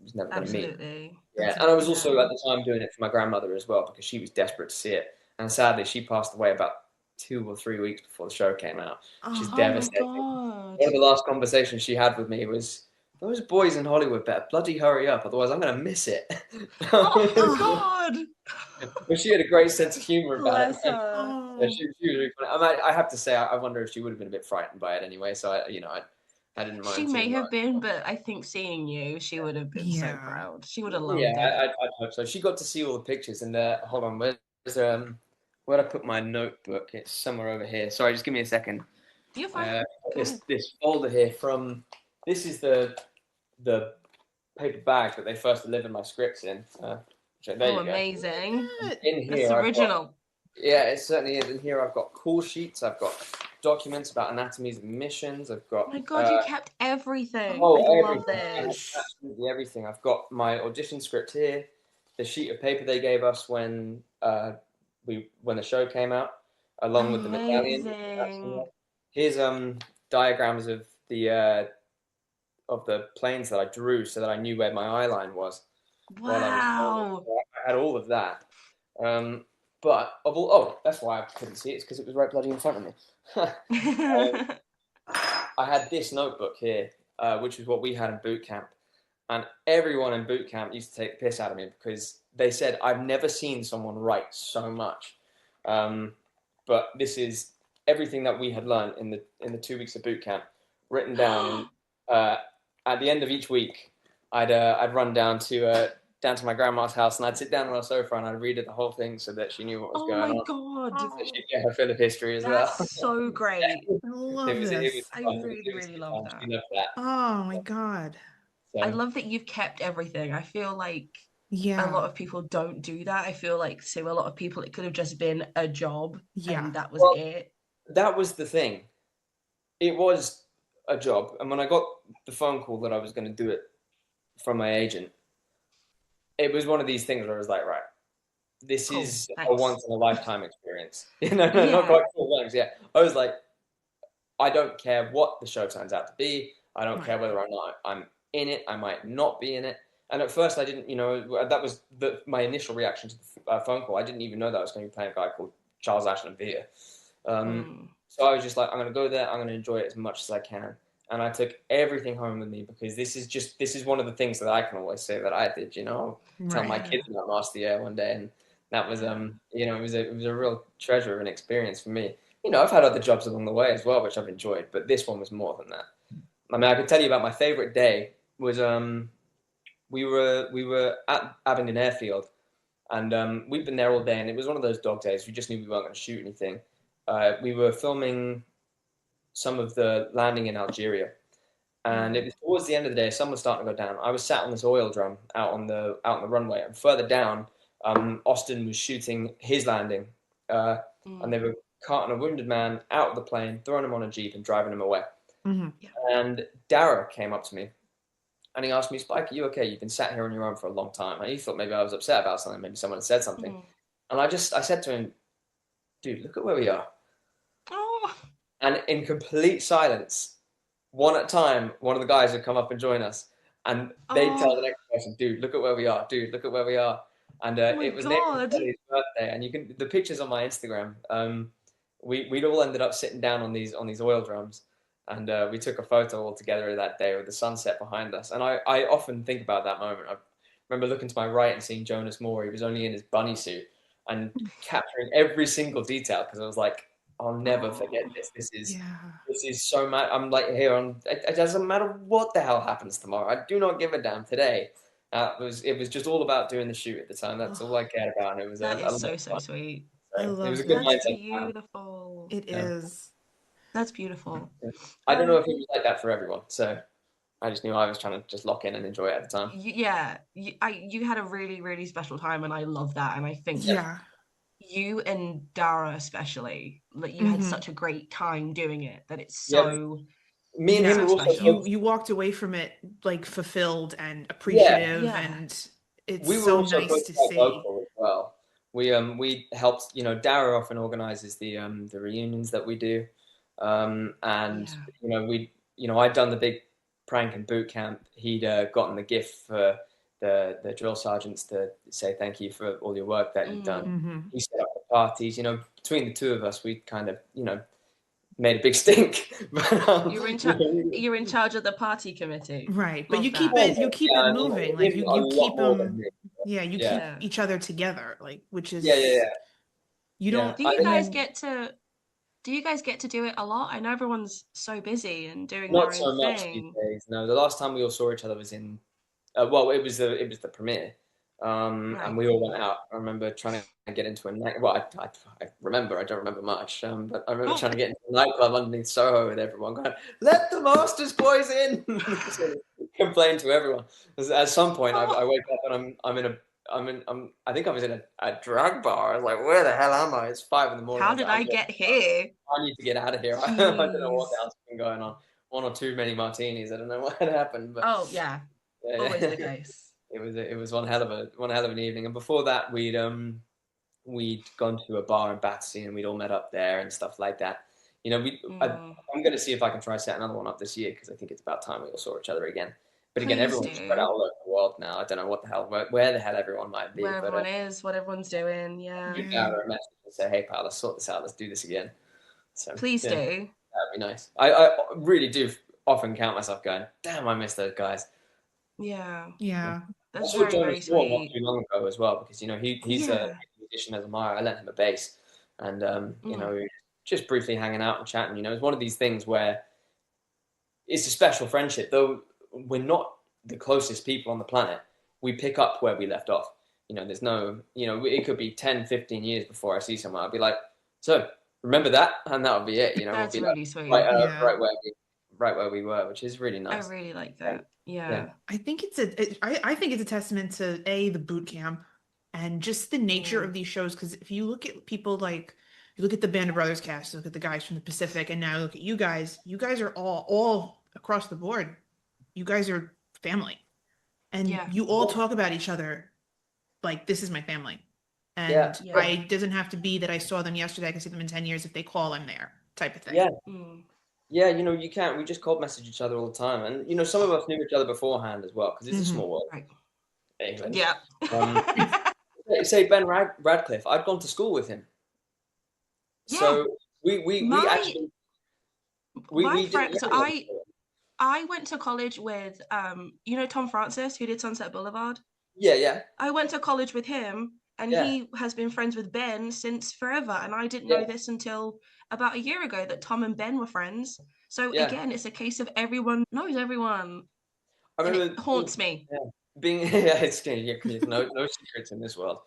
was never going to meet. Absolutely. Yeah, That's and I was amazing. also Yeah. at the time doing it for my grandmother as well, because she was desperate to see it. And sadly, she passed away about 2 or 3 weeks before the show came out. She's Oh, Oh my devastated. God. One of the last conversations she had with me was, "Those boys in Hollywood better bloody hurry up, otherwise I'm going to miss it." Oh my oh, God. But she had a great sense of humor about it. Bless her. Yeah, oh, she was really funny. I have to say, I wonder if she would have been a bit frightened by it anyway. So I didn't She mind too may much. have been, but I think seeing you, she would have been so yeah. proud. She would have Yeah, loved I, it. I, I hope so. She got to see all the pictures, and hold on, where'd I put my notebook? It's somewhere over here. Sorry, just give me a second. You're fine. Uh, Go ahead. this folder here from this is the paper bag that they first delivered my scripts in. There Oh, you go. amazing. Look at In That's here, I've got original. yeah, it certainly is. In here, I've got call sheets. I've got documents about anatomies and missions. I've Oh got my God, you kept everything. I oh, love everything. I have this. absolutely everything. I've got my audition script here, the sheet of paper they gave us when the show came out, along with the medallion. That's in there. Amazing. Here's diagrams of the planes that I drew, so that I knew where my eye line was while I was filming. Wow. So I had all of that. But oh, that's why I couldn't see it. It's because it was right bloody in front of me. um, I had this notebook here, which is what we had in boot camp. And everyone in boot camp used to take the piss out of me, because they said, "I've never seen someone write so much." But this is everything that we had learned in the 2 weeks of boot camp, written down. And at the end of each week, I'd run down to my grandma's house, and I'd sit down on her sofa and I'd read her the whole thing, so that she knew what was Oh going my on, God. so she'd get her fill of history as well. That's so great. I It love was it was this. I fun. really, It was really good love times. that. She loved that. Oh my God. I So love that you've kept everything. I feel like a Yeah. lot of people don't do that. I feel like to a lot of people it could have just been a job Yeah. and that was well, it. that was the thing. It was a job, and when I got the phone call that I was going to do it from my agent, it was one of these things where I was like, right, this Cool. is a Thanks. once in a lifetime experience. No, not Yeah. quite full length. Yeah, I was like, I don't care what the show turns out to be. I don't care Right. whether or not I'm in it. I might not be in it. And at first, I didn't. That was my initial reaction to the phone call. I didn't even know that I was going to be playing a guy called Charles Ashton Vere. Mm. So I was just like, I'm going to go there. I'm going to enjoy it as much as I can. And I took everything home with me, because this is one of the things that I can always say that I did. Tell my Right. Yeah. kids that I mastered the air one day, and that was Yeah. it was a real treasure of an experience for me. I've had other jobs along the way as well, which I've enjoyed, but this one was more than that. I mean, I can tell you about my favorite day was we were at Abingdon Airfield, and we'd been there all day, and it was one of those dog days. We just knew we weren't going to shoot anything. We were filming some of the landing in Algeria, and it was towards the end of the day. Sun was starting to go down. I was sat on this oil drum out on the runway, and further down, Austin was shooting his landing, and they Mm. were carting a wounded man out of the plane, throwing him on a jeep, and driving him away. Hmm. Yeah. And Dara came up to me, and he asked me, "Spike, are you okay? You've been sat here on your own for a long time." And he thought maybe I was upset about something, maybe someone had said something. Mm. And I said to him, "Dude, look at where we are." Oh. And in complete silence, one at a time, one of the guys would come up and join us, and they'd tell the Oh. next person, "Dude, look at where we are. Dude, look at where we are." And Oh my it was Nathan God. Kelly's birthday, and the pictures on my Instagram. We'd all ended up sitting down on these oil drums, And we took a photo all together that day with the sunset behind us. And I often think about that moment. I remember looking to my right and seeing Jonas Moore. He was only in his bunny suit and capturing every single detail, because I was like, I'll never forget this. This is so mad. I'm like, here on. It doesn't matter what the hell happens tomorrow. I do not give a damn today. It was just all about doing the shoot at the time. That's all I cared about. And it was That a is lot so, of so fun. sweet. I So it love was a good that. That's mindset. beautiful. It is. That's beautiful. I don't know if it was like that for everyone. So I just knew I was trying to just lock in and enjoy it at the time. Yeah, you had a really, really special time, and I love that. And I think Yeah. you and Dara especially, like you had such a great time doing it that it's Yeah. so Me and him so were also special. You walked away from it like fulfilled and yeah. appreciative, Yeah. and it's We were so also nice both to quite see. vocal as well. We helped. Dara often organises the reunions that we do, and I'd done the big prank in boot camp. He'd gotten the gift for the drill sergeants to say thank you for all your work that you've done. Mm-hmm. He set up the parties. Between the two of us, we kind of made a big stink. But, You're in charge of the party committee. Right, but Love you that. keep it moving. Like him a you lot keep more them. than me. Yeah, you keep Yeah. each other together. Like, which is Yeah. you don't. Do you And guys then, get to do it a lot? I know everyone's so busy and doing not their so own much these thing. days. No, the last time we all saw each other was in, it was the premiere, Right. and we all went out. I remember trying to get into a night. Well, I remember. I don't remember much, but I remember trying to get into a nightclub underneath Soho with everyone going, "Let the Masters boys in!" So, complain to everyone. At some point, I wake up and I think I was in a drug bar. I was like, "Where the hell am I?" It's 5 a.m. How I was did like, I get here? I need to get out of here. I don't know what Jeez. the hell's been going on. One or too many martinis. I don't know what had happened, but Oh yeah, always the case. it was one hell of an evening. And before that, we'd gone to a bar in Battersea and we'd all met up there and stuff like that. I'm going to see if I can try to set another one up this year, because I think it's about time we all saw each other again. But again, Please everyone's do. spread out all over the world now. I don't know what the hell, where the hell everyone might be. Where but, everyone is, what everyone's doing. Yeah. give Dara a message and say, "Hey, pal, let's sort this out. Let's do this again." So Please yeah. do. That'd be nice. I really do often count myself going, damn, I miss those guys. Yeah. Yeah. That's I saw very, very Jonas Moore not sweet. too long ago as well, because he's a Yeah. musician as am I. I lent him a bass, and we were just briefly hanging out and chatting. It's one of these things where it's a special friendship, though we're not the closest people on the planet. We pick up where we left off. There's no, it could be 10, 15 years before I see someone. I'll be like, so remember that, and that'll be it. That's we'll be really like, sweet. right where we were, which is really I nice. really like that. Yeah. I think I think it's a testament to the boot camp and just the nature of these shows. Because if you look at people like, you look at the Band of Brothers cast, look at the guys from the Pacific, and now look at you guys. You guys are all across the board. You guys are family, and you all talk about each other like, this is my family. And it doesn't have to be that I saw them yesterday, I can see them in 10 years. If they call, I'm there, type of thing. Yeah, you can't. We just cold message each other all the time, and some of us knew each other beforehand as well, because it's a small world. Right. England. Yeah. Say Ben Radcliffe. I'd gone to school with him, so we actually we friend, did. so I went to college with Tom Francis, who did Sunset Boulevard. Yeah. I went to college with him, and he has been friends with Ben since forever. And I didn't know this until about a year ago, that Tom and Ben were friends. So again, it's a case of everyone knows everyone. I remember, and it haunts me. It's no secrets in this world.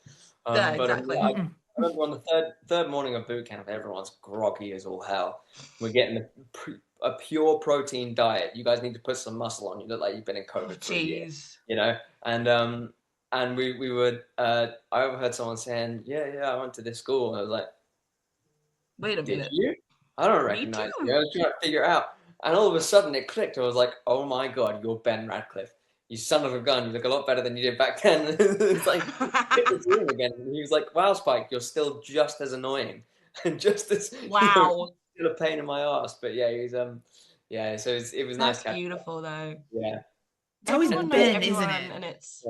Exactly. I remember on the third morning of boot camp, everyone's groggy as all hell. We're getting a pure protein diet. You guys need to put some muscle on. You look like you've been in COVID for a year. And we would. I overheard someone saying, "Yeah, I went to this school." And I was like, "Wait a minute, did you? I don't recognize you." I was trying to figure it out, and all of a sudden it clicked. I was like, "Oh my god, you're Ben Radcliffe! You son of a gun! You look a lot better than you did back then." It's like hit the room again. And he was like, "Wow, Spike, you're still just as annoying and just as still a pain in my ass." But yeah, he's So it was nice. That's beautiful though. Yeah. It's always everyone Ben, knows everyone, isn't it? And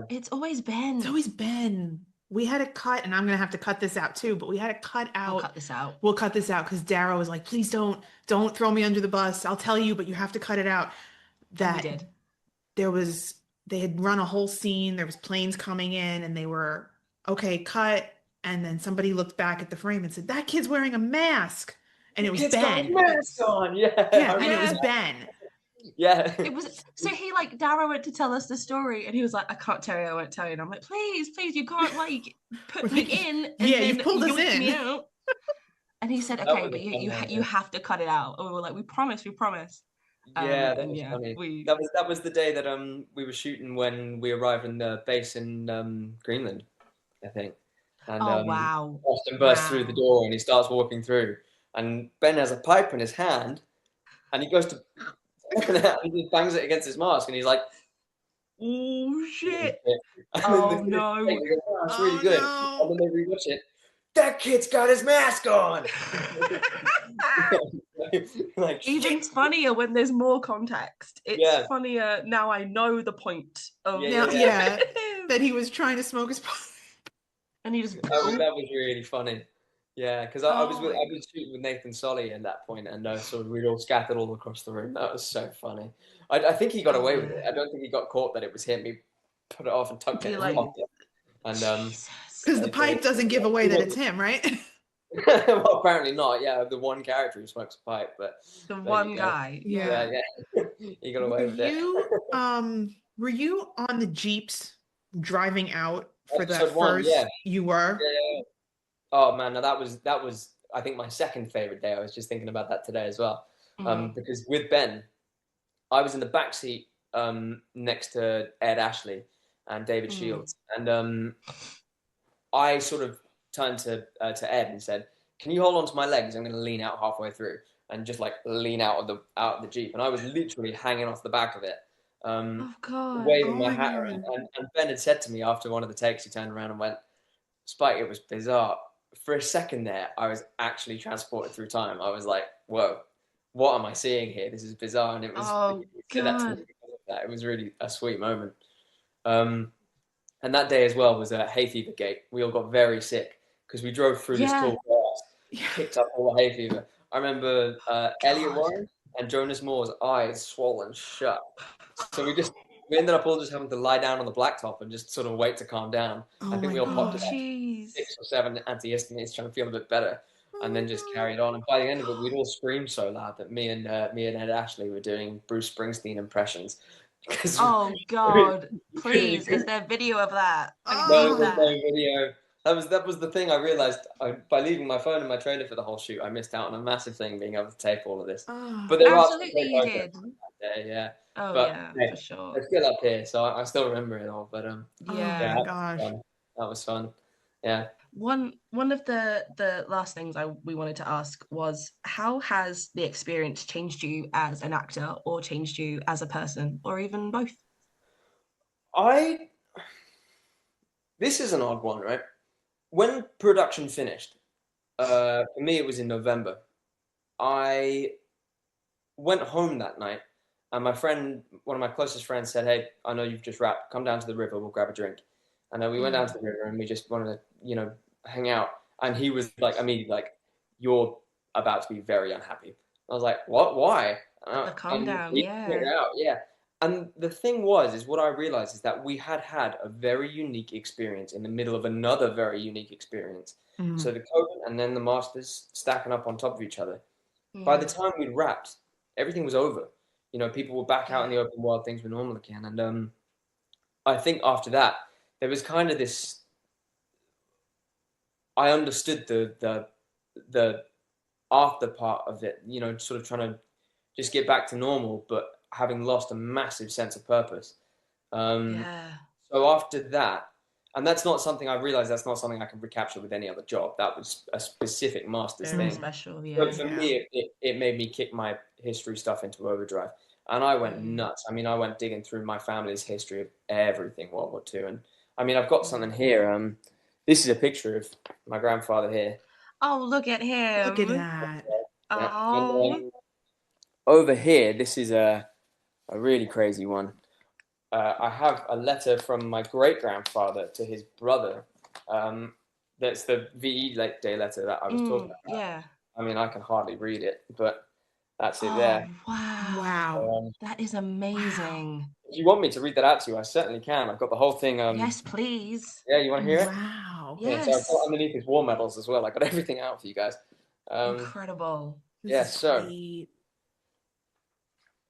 it's always Ben. It's always Ben. we had to cut, and I'm gonna have to cut this out too, but we had to cut I'll out. cut this out. We'll cut this out because Darrow was like, please don't throw me under the bus. I'll tell you, but you have to cut it out. And we That did. they had run a whole scene, there was planes coming in, and they were, okay, cut. And then somebody looked back at the frame and said, that kid's wearing a mask. And it was Kid's got a Ben. mask on. Yeah. Yeah, I and it was Yeah. Ben. Yeah. It was so he like Darrow went to tell us the story and he was like, I can't tell you, I won't tell you. And I'm like, please, you can't like put me in and Yeah, then you've pulled us yoink me in. out. And he said, That okay, was but a you fun one, you have to cut it out. And we were like, we promise. Yeah, that And was yeah, funny. we That was the day that we were shooting when we arrived in the base in Greenland, I think. And oh wow. Austin bursts through the Wow. door and he starts walking through, and Ben has a pipe in his hand, and he goes to open it and he bangs it against his mask, and he's like, Oh shit. and Oh then the no. kids go, "Oh, it's really Oh, good." no. And then they rewatch it. That kid's got his mask on. Like Even shit. funnier when there's more context. It's Yeah. funnier now I know the point of Yeah, Now, yeah, that he was trying to smoke his pipe. and he just That was really funny. Yeah, because I was Oh my shooting with Nathan Solly at that point, and so we'd all scattered all across the room. That was so funny. I think he got away with it. I don't think he got caught that it was him. He put it off and tucked it in his like, pocket. And Jesus. Because the pipe doesn't give away that it's him, right? well, apparently not. Yeah, the one character who smokes a pipe, but The there one you go. guy. Yeah. Yeah, he got away with it. Were you on the Jeeps driving out for that Episode one, first? yeah. You were? Yeah. Oh man, now that was I think my second favorite day. I was just thinking about that today as well. Because with Ben, I was in the back seat next to Ed Ashley and David Shields, and I sort of turned to Ed and said, "Can you hold on to my legs? I'm going to lean out halfway through and just like lean out of the Jeep." And I was literally hanging off the back of it, Oh God. waving Oh my my hat God. around. And Ben had said to me after one of the takes, he turned around and went, "Spike, it was bizarre. For a second there, I was actually transported through time. I was like, whoa, what am I seeing here? This is bizarre." And it was Oh he said that to me God. because of that. It was really a sweet moment. And that day as well was a hay fever gate. We all got very sick because we drove through this Yeah. tall grass, Yeah. picked up all the hay fever. I remember Elliot God. Warren and Jonas Moore's eyes swollen shut. So we ended up all just having to lie down on the blacktop and just sort of wait to calm down. Oh I think my we all Oh popped God. about jeez. 6 or 7 antihistamines trying to feel a bit better, and then just Oh, carried on. And by the end of it, we'd all screamed so loud that me and Ed Ashley were doing Bruce Springsteen impressions. 'Cause Oh God. Please, is there video of that? I Oh. need there's that. no video. That was the thing I realized by leaving my phone in my trailer for the whole shoot. I missed out on a massive thing, being able to tape all of this. Oh. But there are some Absolutely, great you photos did. that day, yeah. Oh But yeah, hey, for sure. they're still up here, so I still remember it all. But Oh Yeah. my gosh. that was fun. Yeah. One of the last things we wanted to ask was, how has the experience changed you as an actor, or changed you as a person, or even both? This is an odd one, right? When production finished, for me it was in November. I went home that night, and one of my closest friends said, "Hey, I know you've just wrapped. Come down to the river. We'll grab a drink." And we went down to the river, and we just wanted to, hang out. And he was like, immediately like, "You're about to be very unhappy." I was like, "What? Why?" Calm down, he yeah. pointed out, yeah. And the thing is what I realized is that we had a very unique experience in the middle of another very unique experience. Mm. So the COVID and then the Masters stacking up on top of each other. By the time we'd wrapped, everything was over. People were back out in the open world, things were normal again. And I think after that, there was kind of this. I understood the after part of it, sort of trying to just get back to normal, but having lost a massive sense of purpose. Yeah. So after that, and that's not something I realized, that's not something I can recapture with any other job. That was a specific Masters Very thing. special, yeah. But for me, it made me kick my history stuff into overdrive. And I went nuts. I mean, I went digging through my family's history of everything World War II. And I mean, I've got something here. This is a picture of my grandfather here. Oh, look at him. Look at that. Yeah. Oh. And over here, this is a really crazy one. I have a letter from my great-grandfather to his brother That's the VE day letter that I was talking about. Yeah. I mean, I can hardly read it, but that's it Oh, there. wow. Wow. That is amazing. If you want me to read that out to you, I certainly can. I've got the whole thing. Yes, please. Yeah, you want to hear it? Wow. Yeah, so I've Yes. got underneath his war medals as well. I got everything out for you guys. Incredible. Yeah, This is so great.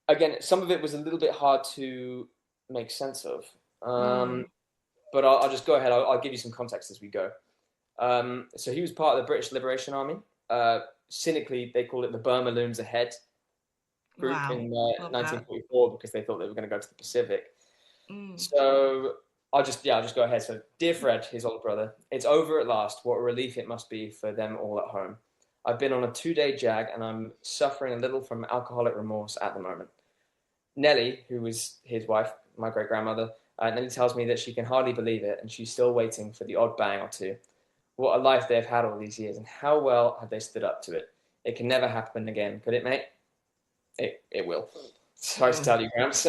again, some of it was a little bit hard to make sense of. But I'll just go ahead. I'll give you some context as we go. So he was part of the British Liberation Army. Cynically, they call it the Burma Looms Ahead group Wow. in Love that. 1944 because they thought they were going to go to the Pacific. Mm. So I'll just go ahead. So, dear Fred, his older brother, it's over at last. What a relief it must be for them all at home. I've been on a 2-day jag and I'm suffering a little from alcoholic remorse at the moment. Nellie, who was his wife, my great-grandmother, Nellie tells me that she can hardly believe it and she's still waiting for the odd bang or two. What a life they've had all these years and how well have they stood up to it. It can never happen again, could it, mate? It will. Sorry to tell you, Gramps.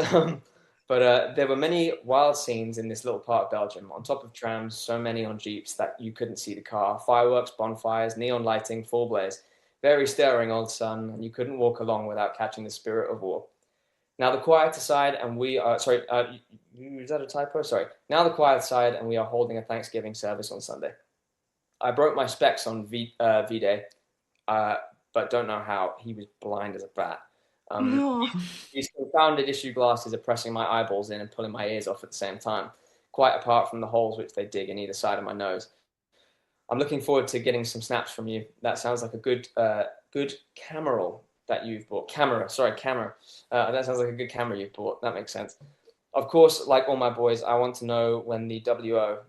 But there were many wild scenes in this little part of Belgium. On top of trams, so many on jeeps that you couldn't see the car. Fireworks, bonfires, neon lighting, full blaze. Very stirring old sun, and you couldn't walk along without catching the spirit of war. Now the quiet side, and we are sorry. Is that a typo? Sorry. Now the quiet side, and we are holding a Thanksgiving service on Sunday. I broke my specs on V-Day, but don't know how. He was blind as a bat. These confounded issue glasses are pressing my eyeballs in and pulling my ears off at the same time, quite apart from the holes which they dig in either side of my nose. I'm looking forward to getting some snaps from you. That sounds like a good camera that you've bought. Camera. That sounds like a good camera you've bought. That makes sense. Of course, like all my boys, I want to know when the WO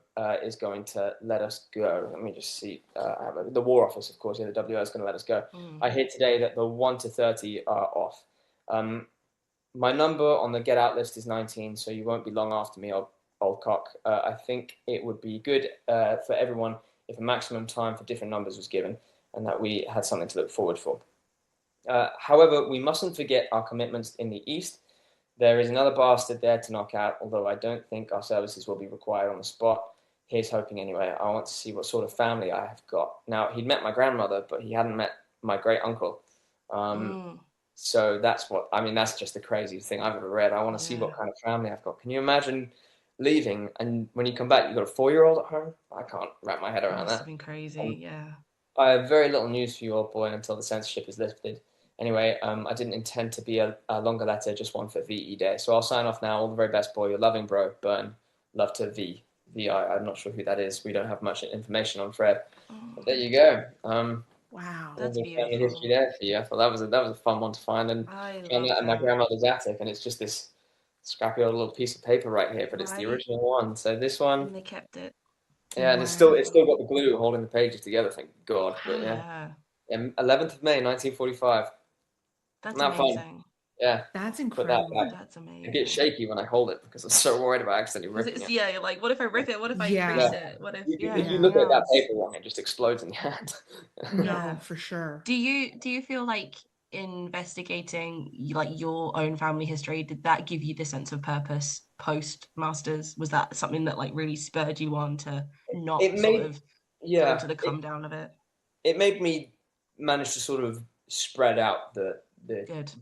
is going to let us go. Let me just see. The War Office, of course. Yeah, the WO is going to let us go. I hear today that the 1 to 30 are off. My number on the get out list is 19, so you won't be long after me, old cock. I think it would be good for everyone if a maximum time for different numbers was given and that we had something to look forward for. However, we mustn't forget our commitments in the East. There is another bastard there to knock out, although I don't think our services will be required on the spot. Here's hoping anyway. I want to see what sort of family I have got. Now, he'd met my grandmother, but he hadn't met my great uncle. So that's just the craziest thing I've ever read. I want to see what kind of family I've got. Can you imagine leaving and when you come back, you've got a 4-year-old at home? I can't wrap my head around that. Must have been crazy, yeah. I have very little news for you, old boy, until the censorship is lifted. Anyway, I didn't intend to be a longer letter, just one for VE Day. So I'll sign off now. All the very best, boy. Your loving bro, Burn. Love to V. I'm not sure who that is. We don't have much information on Fred. But there you go. Wow. That's family beautiful. history there for you. I thought that was a fun one to find, and found that in my grandmother's attic, and it's just this scrappy old little piece of paper right here, but it's the original one. So this one, And they kept it. yeah, and it's still got the glue holding the pages together. Thank God. But Yeah. 11th of May, 1945. That's Not fun. amazing. Yeah. That's Put that incredible. back. That's I amazing. get shaky when I hold it because I'm so worried about accidentally ripping it. Yeah, you're like, what if I rip it? What if I crease it? What if If you look at that paper wrong, it just explodes in your hand. No, for sure. Do you feel like investigating like your own family history, did that give you the sense of purpose post masters? Was that something that like really spurred you on to not go into the come down of it? It made me manage to sort of spread out the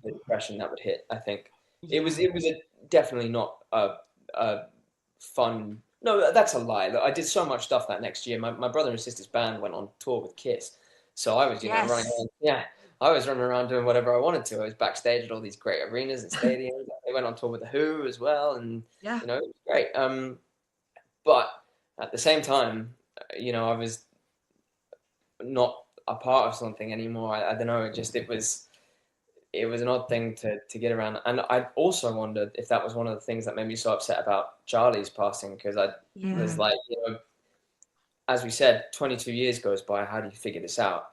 depression that would hit. I think it was definitely not a fun. No, that's a lie. Look, I did so much stuff that next year. My brother and sister's band went on tour with Kiss, so I was running around. Yeah, I was running around doing whatever I wanted to. I was backstage at all these great arenas and stadiums. They went on tour with the Who as well, and it was great. But at the same time, I was not a part of something anymore. I don't know. It was an odd thing to get around. And I also wondered if that was one of the things that made me so upset about Charlie's passing, because I was like, as we said, 22 years goes by. How do you figure this out?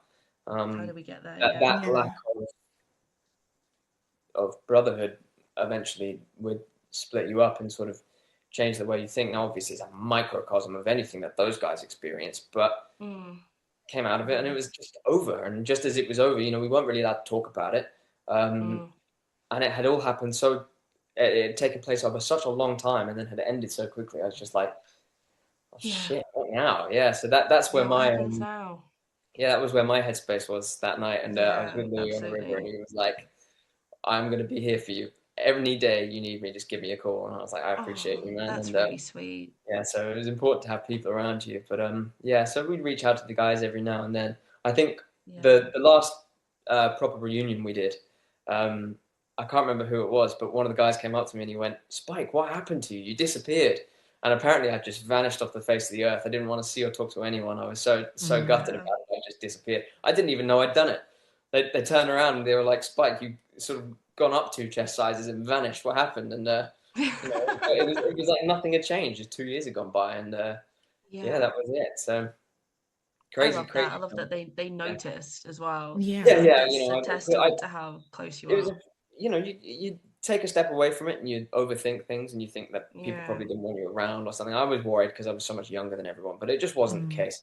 How do we get there? That lack of brotherhood eventually would split you up and sort of change the way you think. Now, obviously, it's a microcosm of anything that those guys experienced, but came out of it and it was just over. And just as it was over, we weren't really allowed to talk about it. And it had all happened it had taken place over such a long time and then had ended so quickly. I was just like, oh, Yeah. shit, what now? Yeah, so that's where What my happens now? yeah, that was where my headspace was that night, and I was Yeah, with Louis on the river, and absolutely. he was like, "I'm gonna be here for you every day you need me. Just give me a call." And I was like, "I appreciate Oh, you, man." that's And really sweet. yeah, so it was important to have people around you. But yeah, so we'd reach out to the guys every now and then. I think Yeah. the last proper reunion we did, I can't remember who it was, but one of the guys came up to me and he went, "Spike, what happened to you? You disappeared." And apparently I just vanished off the face of the earth. I didn't want to see or talk to anyone. I was so gutted Yeah. about it. I just disappeared. I didn't even know I'd done it. They turned around and they were like, "Spike, you sort of gone up 2 chest sizes and vanished. What happened?" And you know, it was like nothing had changed. Just 2 years had gone by, and yeah, Yeah. that was it. So I crazy, love that. I crazy. love that they Yeah, noticed as well. I yeah, Yeah. think yeah. You it's a know, testament to how close you it was, are. you know, you take a step away from it and you overthink things and you think that people Yeah. probably didn't want you around or something. I was worried because I was so much younger than everyone, but it just wasn't the Mm. case.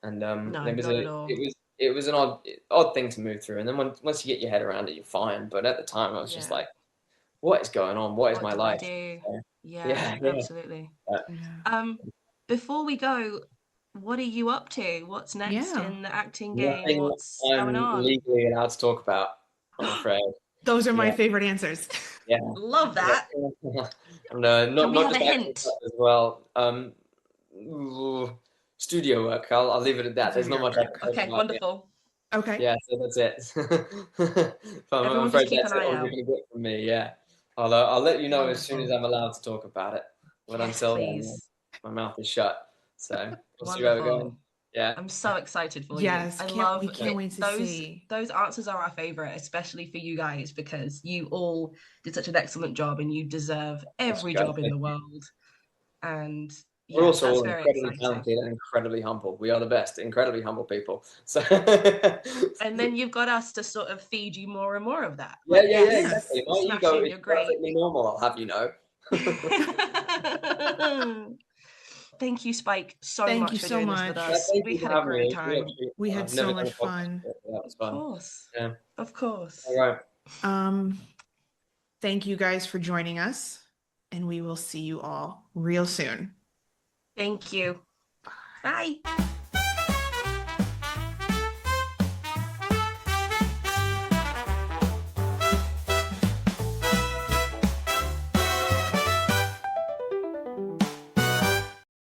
And No, it was not at all. it was an odd thing to move through. And then once you get your head around it, you're fine. But at the time, I was just Yeah. like, what is going on? What is What my do I life? do? So, Yeah, yeah, yeah. absolutely. Uh, Yeah. Before we go, what are you up to? What's next Yeah. in the acting game? Nothing What's going I'm on? legally allowed to talk about, I'm afraid. Those are my Yeah, favorite answers. yeah. Love that. And Can we not have a just acting hint? stuff as well. Ooh, studio work. I'll leave it at that. There's not Studio much I work. can talk Okay, about yet. wonderful. Okay. Yeah, so that's it. I'm Everyone just afraid keep an that's it. eye All you're out. gonna get from me. Yeah, I'll let you know as soon as Wonderful. I'm allowed to talk about it. But Yes, until then, please. my mouth is shut. So we'll see where we're going. Wonderful. Yeah. I'm so excited for you. Yes. I We love can't it. wait to Those see. those answers are our favorite, especially for you guys, because you all did such an excellent job and you deserve Yes, every guys. job in Thank the you. world. And We're yeah, also that's all very incredibly exciting. talented and incredibly humble. We are the best, incredibly humble people. So And then you've got us to sort of feed you more and more of that. yeah, Like, yeah, yeah, yes, Yes. exactly. you're My ego smashing, is you're great. perfectly normal, I'll have you know. Thank you, Spike, so Thank you much for so doing this with much. us. Thank We you had for a having me. It great was a real time. treat. We had I've so never done a much podcast fun. before, so that was Of fun. course. Yeah. Of course. All right. Um, thank you guys for joining us, and we will see you all real soon. Thank you. Bye.